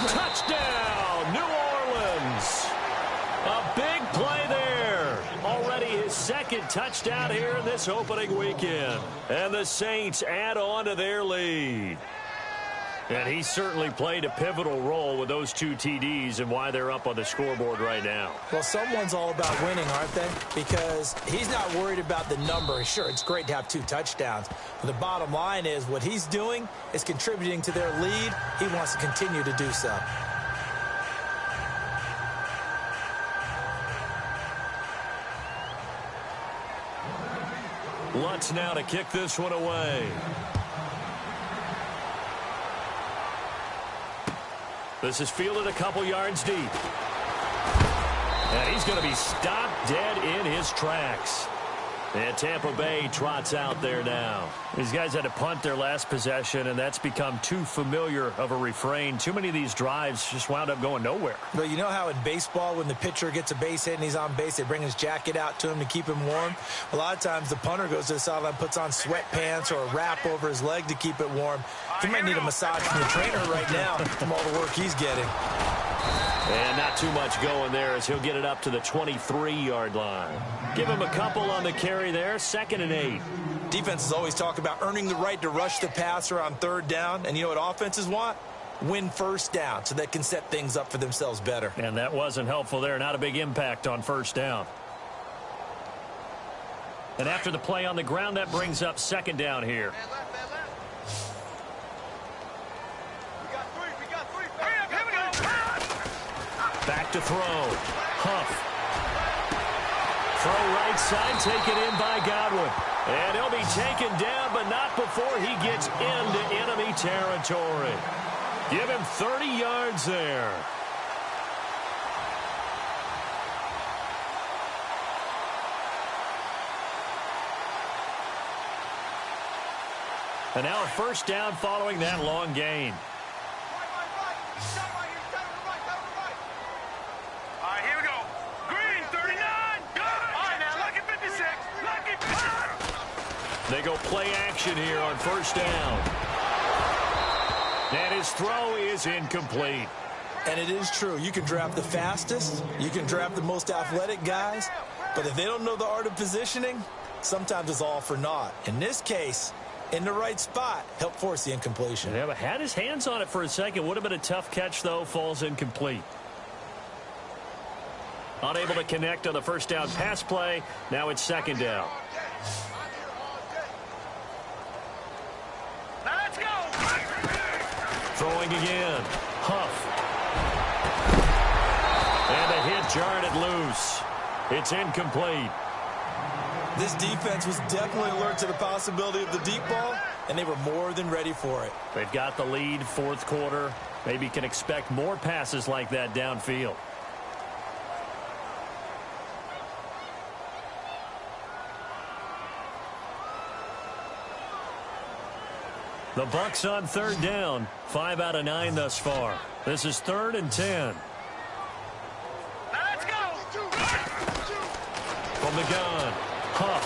Touchdown, New Orleans. A big play there. Already his second touchdown here in this opening weekend. And the Saints add on to their lead. And he certainly played a pivotal role with those 2 TDs and why they're up on the scoreboard right now. Well, someone's all about winning, aren't they? Because he's not worried about the number. Sure, it's great to have 2 touchdowns. But the bottom line is what he's doing is contributing to their lead. He wants to continue to do so. Lutz now to kick this one away. This is fielded a couple yards deep. And he's going to be stopped dead in his tracks. And Tampa Bay trots out there now. These guys had to punt their last possession, and that's become too familiar of a refrain. Too many of these drives just wound up going nowhere. But you know how in baseball, when the pitcher gets a base hit and he's on base, they bring his jacket out to him to keep him warm? A lot of times the punter goes to the sideline, puts on sweatpants or a wrap over his leg to keep it warm. He might need a massage from the trainer right now from all the work he's getting. And not too much going there as he'll get it up to the 23-yard line. Give him a couple on the carry there, 2nd and 8. Defenses always talk about earning the right to rush the passer on 3rd down. And you know what offenses want? Win 1st down so they can set things up for themselves better. And that wasn't helpful there. Not a big impact on 1st down. And after the play on the ground, that brings up 2nd down here. Man left, man left. We got three. Hurry up, here we go. Back to throw. Huff. Throw right side, taken in by Godwin. And he'll be taken down, but not before he gets into enemy territory. Give him 30 yards there. And now a 1st down following that long gain. Right. Down right here. Down to the right. All right, here we go. Green, 39. Good. All right, now, lucky 56. Lucky 56. They go play action here on 1st down. And his throw is incomplete. And it is true. You can draft the fastest. You can draft the most athletic guys. But if they don't know the art of positioning, sometimes it's all for naught. In this case, in the right spot, help force the incompletion. Yeah, but had his hands on it for a second. Would have been a tough catch, though. Falls incomplete. Unable to connect on the 1st down pass play. Now it's 2nd down. Now let's go. Throwing again. Huff. And the hit jarred it loose. It's incomplete. This defense was definitely alert to the possibility of the deep ball, and they were more than ready for it. They've got the lead, 4th quarter. Maybe can expect more passes like that downfield. The Bucs on 3rd down. 5 out of 9 thus far. This is 3rd and 10. Now let's go. From the gun, Huff.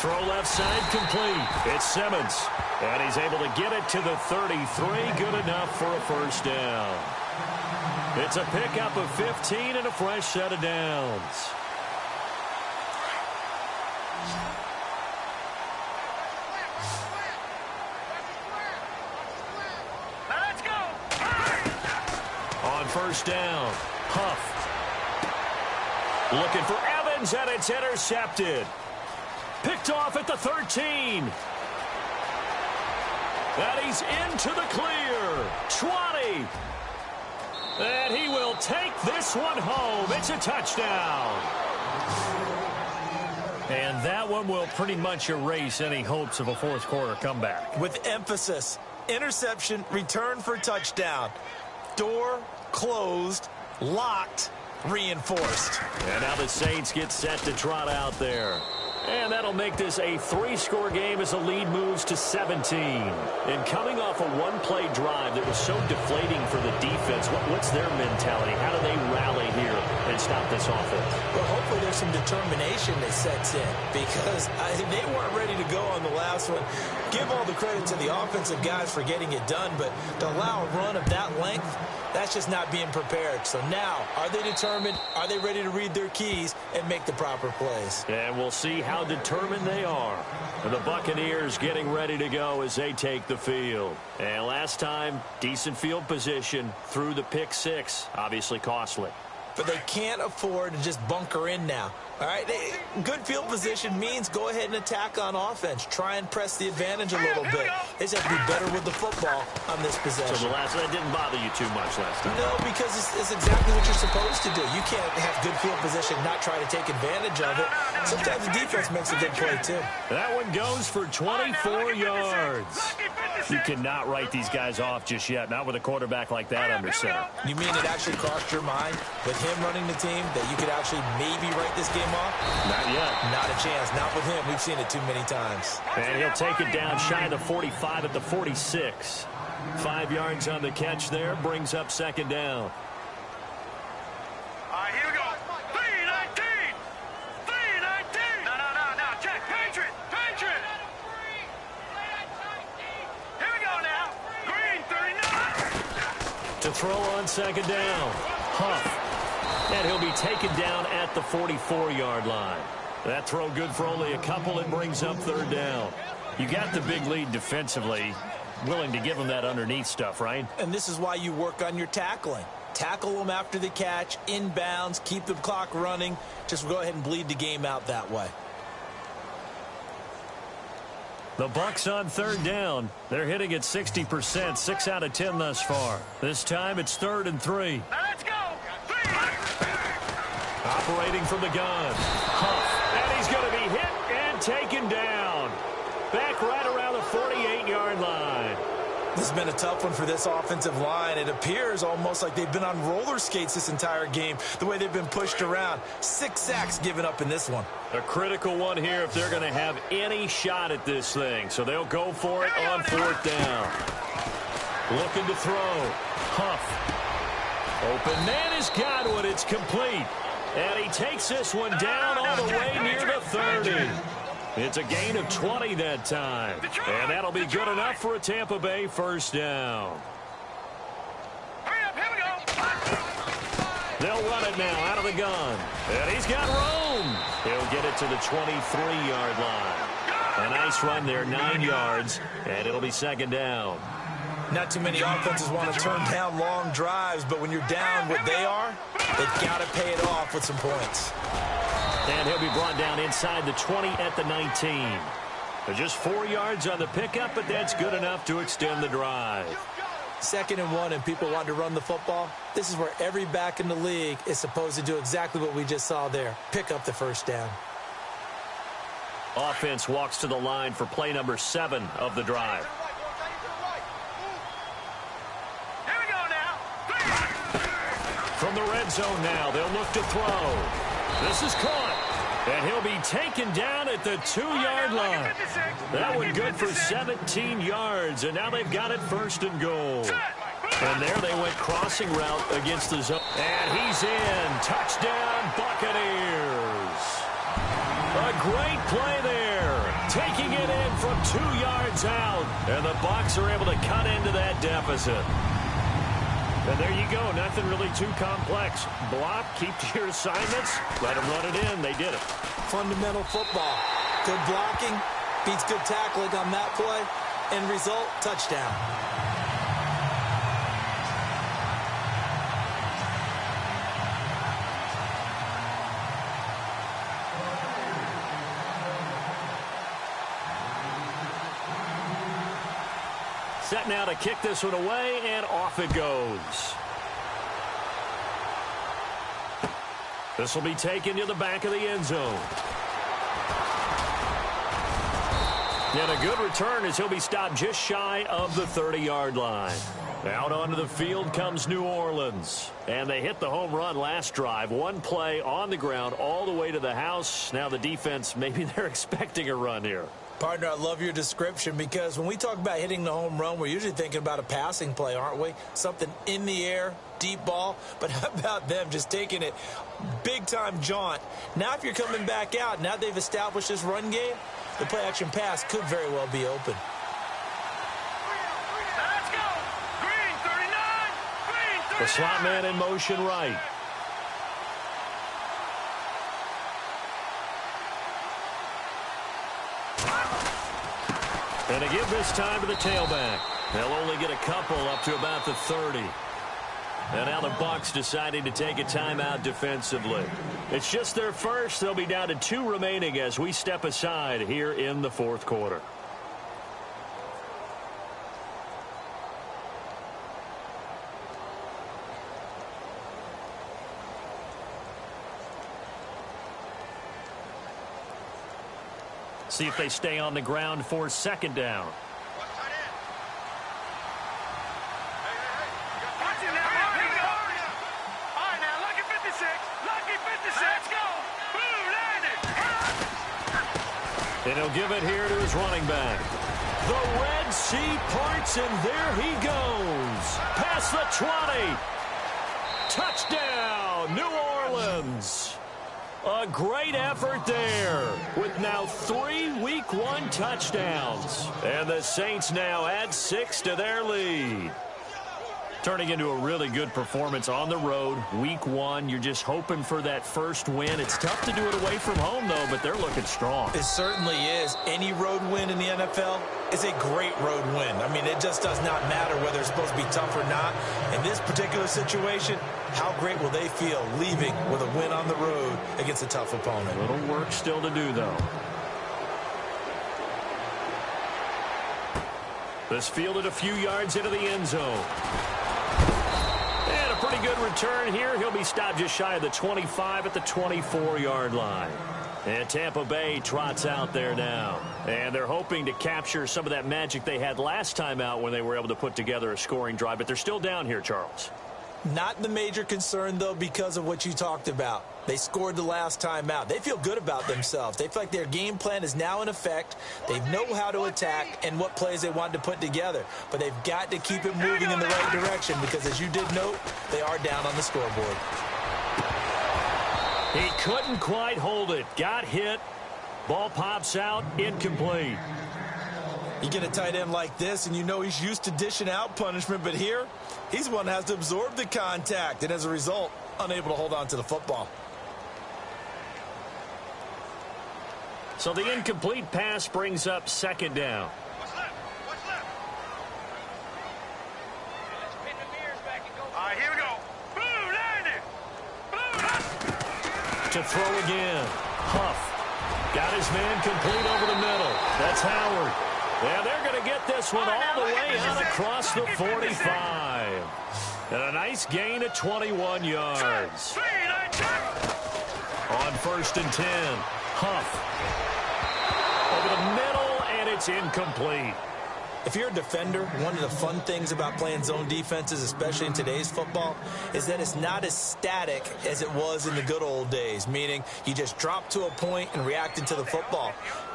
Throw left side complete. It's Simmons. And he's able to get it to the 33. Good enough for a 1st down. It's a pickup of 15 and a fresh set of downs. Now let's go. On 1st down, Huff. Looking for Evans, and it's intercepted. Picked off at the 13. And he's into the clear. 20. And he will take this one home. It's a touchdown. And that one will pretty much erase any hopes of a 4th quarter comeback. With emphasis, interception, return for touchdown. Door closed, locked, reinforced. And now the Saints get set to trot out there. And that'll make this a 3-score game as the lead moves to 17. And coming off a one-play drive that was so deflating for the defense, what's their mentality? How do they rally here and stop this offense? Well, hopefully there's some determination that sets in because they weren't ready to go on the last one. Give all the credit to the offensive guys for getting it done, but to allow a run of that length, that's just not being prepared. So now, are they determined? Are they ready to read their keys and make the proper plays? And we'll see how determined they are. And the Buccaneers getting ready to go as they take the field. And last time, decent field position through the pick 6. Obviously costly. But they can't afford to just bunker in now. All right, good field position means go ahead and attack on offense. Try and press the advantage a little bit. They just have to be better with the football on this possession. So that didn't bother you too much last time? No, because it's exactly what you're supposed to do. You can't have good field position, not try to take advantage of it. Sometimes the defense makes a good play, too. That one goes for 24 yards. You cannot write these guys off just yet, not with a quarterback like that under center. You mean it actually crossed your mind with him running the team that you could actually maybe write this game off? Not yet. Not a chance. Not with him. We've seen it too many times. And he'll take it down shy of the 45 at the 46. 5 yards on the catch there. Brings up second down. All right, here we go. 3-19. 3-19. No. Check. Patriot. Here we go now. Green, 39. To throw on second down. Huff. And he'll be taken down at the 44-yard line. That throw good for only a couple. It brings up third down. You got the big lead defensively. Willing to give them that underneath stuff, right? And this is why you work on your tackling. Tackle them after the catch, inbounds, keep the clock running. Just go ahead and bleed the game out that way. The Bucs on third down. They're hitting at 60%, 6 out of 10 thus far. This time it's 3rd and 3. Now let's go. Operating from the gun. Huff. And he's going to be hit and taken down. Back right around the 48-yard line. This has been a tough one for this offensive line. It appears almost like they've been on roller skates this entire game, the way they've been pushed around. 6 sacks given up in this one. A critical one here if they're going to have any shot at this thing. So they'll go for it on 4th down. Looking to throw. Huff. Open man has got one. It's complete. And he takes this one down all the way near the 30. It's a gain of 20 that time. And that'll be good enough for a Tampa Bay first down. Hurry up, here we go. They'll run it now out of the gun. And he's got room. He'll get it to the 23-yard line. A nice run there, 9 yards. And it'll be second down. Not too many offenses want to turn down long drives, but when you're down what they are, they've got to pay it off with some points. And he'll be brought down inside the 20 at the 19. Just 4 yards on the pickup, but that's good enough to extend the drive. 2nd and 1, and people want to run the football. This is where every back in the league is supposed to do exactly what we just saw there. Pick up the first down. Offense walks to the line for play number 7 of the drive. Here we go now. From the red zone now, they'll look to throw. This is caught. And he'll be taken down at the 2-yard line. That one good for 17 yards, and now they've got it 1st and goal. And there they went crossing route against the zone. And he's in. Touchdown, Buccaneers. A great play there. Taking it in from 2 yards out. And the Bucs are able to cut into that deficit. And there you go. Nothing really too complex. Block, keep to your assignments, let them run it in. They did it. Fundamental football. Good blocking beats good tackling on that play. End result, touchdown. Set now to kick this one away, and off it goes. This will be taken to the back of the end zone. And a good return as he'll be stopped just shy of the 30-yard line. Out onto the field comes New Orleans. And they hit the home run last drive. One play on the ground all the way to the house. Now the defense, maybe they're expecting a run here. Partner, I love your description because when we talk about hitting the home run, we're usually thinking about a passing play, aren't we? Something in the air, deep ball. But how about them just taking it big-time jaunt? Now if you're coming back out, now they've established this run game, the play-action pass could very well be open. Let's go. Green 39. Green 39. The slot man in motion right. And they give this time to the tailback. They'll only get a couple up to about the 30. And now the Bucs deciding to take a timeout defensively. It's just their first. They'll be down to 2 remaining as we step aside here in the fourth quarter. See if they stay on the ground for second down. Watch tight end. Hey. Watch it now. Here we go. All right, now, lucky 56. Lucky 56. Let's go. Boom, landed. And he'll give it here to his running back. The Red Sea parts, and there he goes. Past the 20. Touchdown, New Orleans. A great effort there with now 3 Week 1 touchdowns. And the Saints now add 6 to their lead. Turning into a really good performance on the road. Week 1, you're just hoping for that first win. It's tough to do it away from home, though, but they're looking strong. It certainly is. Any road win in the NFL is a great road win. I mean, it just does not matter whether it's supposed to be tough or not. In this particular situation, how great will they feel leaving with a win on the road against a tough opponent? A little work still to do, though. This fielded a few yards into the end zone. And a pretty good return here. He'll be stopped just shy of the 25 at the 24-yard line. And Tampa Bay trots out there now. And they're hoping to capture some of that magic they had last time out when they were able to put together a scoring drive. But they're still down here, Charles. Not the major concern, though, because of what you talked about. They scored the last time out. They feel good about themselves. They feel like their game plan is now in effect. They know how to attack and what plays they want to put together. But they've got to keep it moving in the right direction because, as you did note, they are down on the scoreboard. He couldn't quite hold it. Got hit. Ball pops out. Incomplete. You get a tight end like this, and you know he's used to dishing out punishment. But here, he's the one that has to absorb the contact, and as a result, unable to hold on to the football. So the incomplete pass brings up second down. What's left? What's left? Let's spin the mirrors back and go. All right, here we go. Boom, landed. Boom. To throw again. Huff. Got his man complete over the middle. That's Howard. Yeah, they're going to get this one all the way out across the 45. And a nice gain of 21 yards. On 1st and 10, Huff. Over the middle, and it's incomplete. If you're a defender, one of the fun things about playing zone defenses, especially in today's football, is that it's not as static as it was in the good old days, meaning you just drop to a point and react into the football.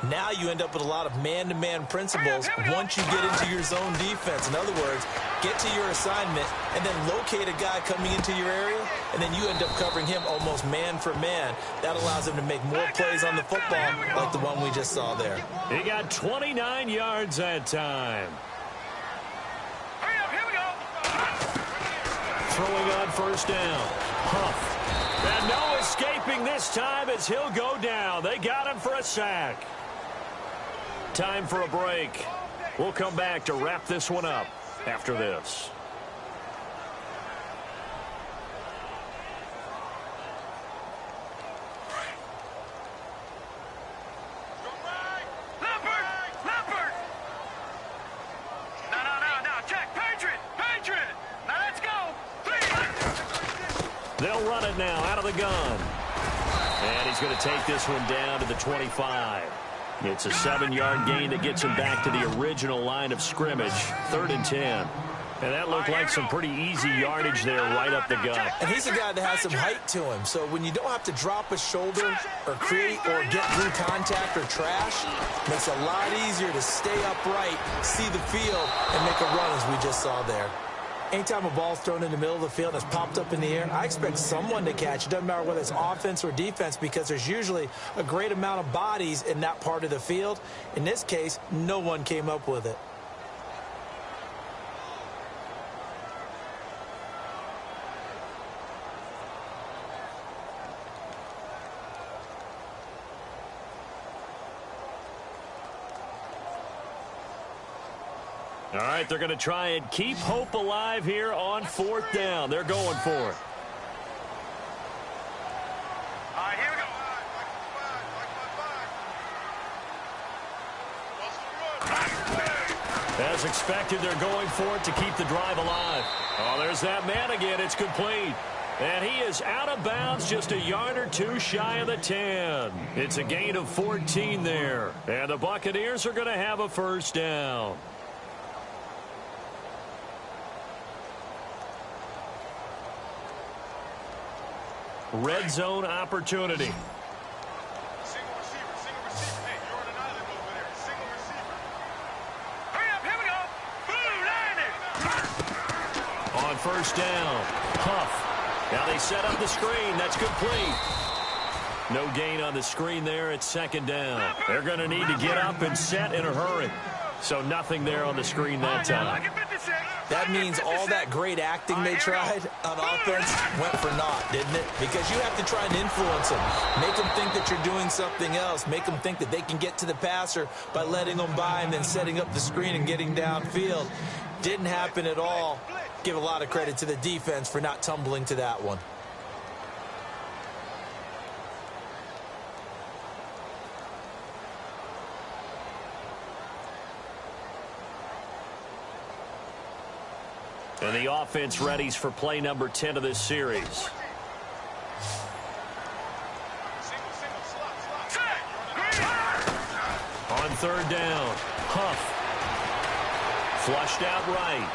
Now you end up with a lot of man-to-man principles once you get into your zone defense. In other words, get to your assignment and then locate a guy coming into your area, and then you end up covering him almost man for man. That allows him to make more plays on the football like the one we just saw there. He got 29 yards that time. Hurry up, here we go. Throwing on 1st down. Huff. And no escaping this time as he'll go down. They got him for a sack. Time for a break. We'll come back to wrap this one up after this. They'll run it now out of the gun. And he's going to take this one down to the 25. It's a 7-yard gain that gets him back to the original line of scrimmage, 3rd and 10. And that looked like some pretty easy yardage there right up the gut. And he's a guy that has some height to him. So when you don't have to drop a shoulder or create or get through contact or trash, it makes it a lot easier to stay upright, see the field, and make a run as we just saw there. Anytime a ball's thrown in the middle of the field and it's popped up in the air, I expect someone to catch. It doesn't matter whether it's offense or defense because there's usually a great amount of bodies in that part of the field. In this case, no one came up with it. All right, they're going to try and keep hope alive here on 4th down. They're going for it. All right, here we go. As expected, they're going for it to keep the drive alive. Oh, there's that man again. It's complete. And he is out of bounds just a yard or two shy of the 10. It's a gain of 14 there. And the Buccaneers are going to have a 1st down. Red zone opportunity. Single receiver. Hey, you're on an island over there. Single receiver. Hurry up, here we go. Blue 90. On 1st down, Huff. Now they set up the screen. That's complete. No gain on the screen there. It's 2nd down. They're going to need to get up and set in a hurry. So nothing there on the screen that time. That means all that great acting they tried on offense went for naught, didn't it? Because you have to try and influence them. Make them think that you're doing something else. Make them think that they can get to the passer by letting them by and then setting up the screen and getting downfield. Didn't happen at all. Give a lot of credit to the defense for not tumbling to that one. And the offense readies for play number 10 of this series. On 3rd down, Huff. Flushed out right.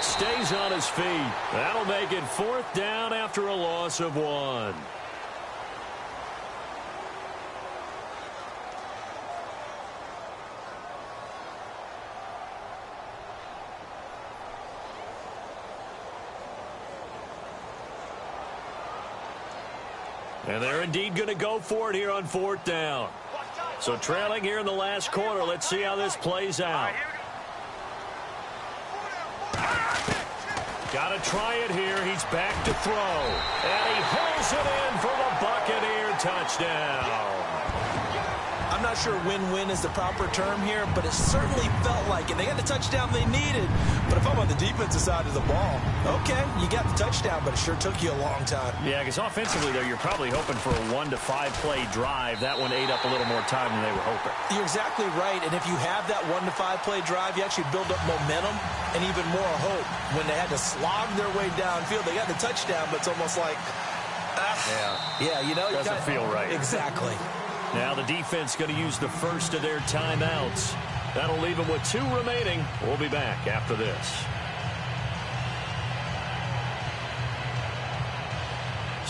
Stays on his feet. That'll make it 4th down after a loss of 1. And they're indeed going to go for it here on 4th down. So trailing here in the last quarter. Let's see how this plays out. Got to try it here. He's back to throw. And he holds it in for the Buccaneer touchdown. I'm not sure win-win is the proper term here, but it certainly felt like it. They got the touchdown they needed. But if I'm on the defensive side of the ball, okay, you got the touchdown, but it sure took you a long time. Yeah, because offensively, though, you're probably hoping for a 1 to 5 play drive. That one ate up a little more time than they were hoping. You're exactly right, and if you have that 1 to 5 play drive, you actually build up momentum and even more hope. When they had to slog their way downfield, they got the touchdown, but it's almost like, yeah, you know, doesn't feel right. Exactly. Now the defense going to use the first of their timeouts. That'll leave them with 2 remaining. We'll be back after this.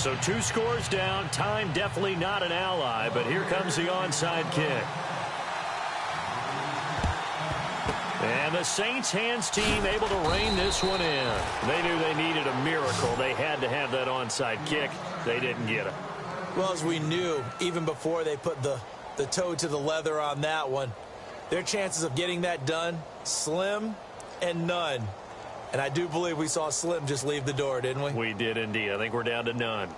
So 2 scores down. Time definitely not an ally, but here comes the onside kick. And the Saints hands team able to rein this one in. They knew they needed a miracle. They had to have that onside kick. They didn't get it. Well, as we knew, even before they put the toe to the leather on that one, their chances of getting that done, slim and none. And I do believe we saw Slim just leave the door, didn't we? We did indeed. I think we're down to none.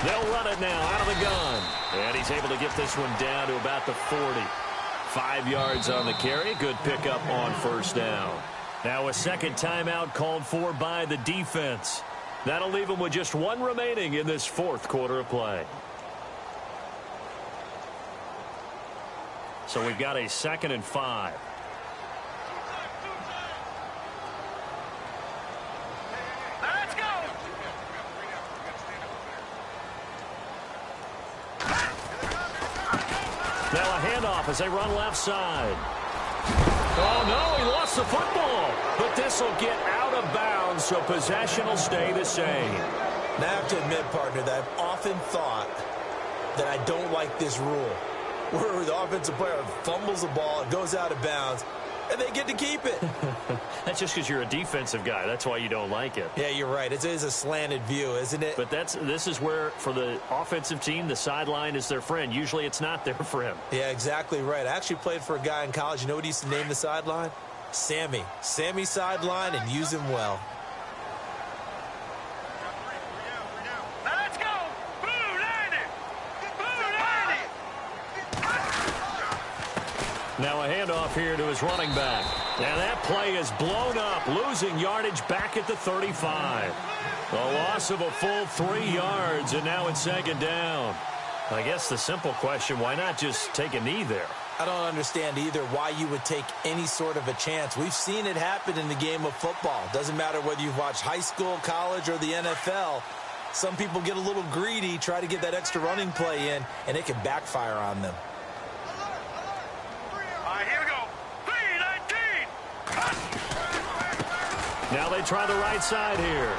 They'll run it now out of the gun. And he's able to get this one down to about the 40. 5 yards on the carry. Good pickup on 1st down. Now a second timeout called for by the defense. That'll leave them with just 1 remaining in this 4th quarter of play. So we've got a 2nd and 5. Let's go. Now a handoff as they run left side. Oh, no, he lost the football. But this will get out of bounds, so possession will stay the same. Now, I have to admit, partner, that I've often thought that I don't like this rule, where the offensive player fumbles the ball, it goes out of bounds, and they get to keep it. That's just because you're a defensive guy. That's why you don't like it. Yeah, you're right. It is a slanted view, isn't it? But this is where, for the offensive team, the sideline is their friend. Usually it's not there for him. Yeah, exactly right. I actually played for a guy in college. You know what he used to name the sideline? Sammy. Sammy sideline, and use him well. Let's go. Blue 90. Blue 90. Now a handoff here to his running back. And that play is blown up, losing yardage back at the 35. A loss of a full 3 yards, and now it's 2nd down. I guess the simple question, why not just take a knee there? I don't understand either why you would take any sort of a chance. We've seen it happen in the game of football. Doesn't matter whether you've watched high school, college, or the NFL. Some people get a little greedy, try to get that extra running play in, and it can backfire on them. All right, here we go. 3-19. Now they try the right side here.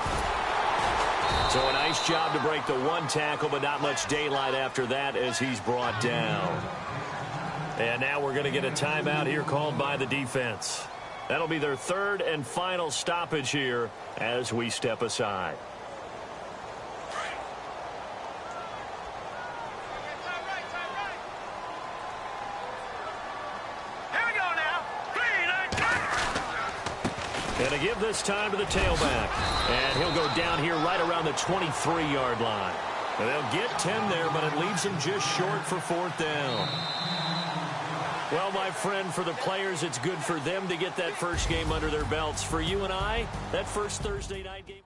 So a nice job to break the 1 tackle, but not much daylight after that as he's brought down. And now we're going to get a timeout here called by the defense. That'll be their 3rd and final stoppage here as we step aside. Here we go now. 3-19. And to give this time to the tailback. And he'll go down here right around the 23-yard line. And they'll get 10 there, but it leaves them just short for 4th down. Well, my friend, for the players, it's good for them to get that first game under their belts. For you and I, that first Thursday night game.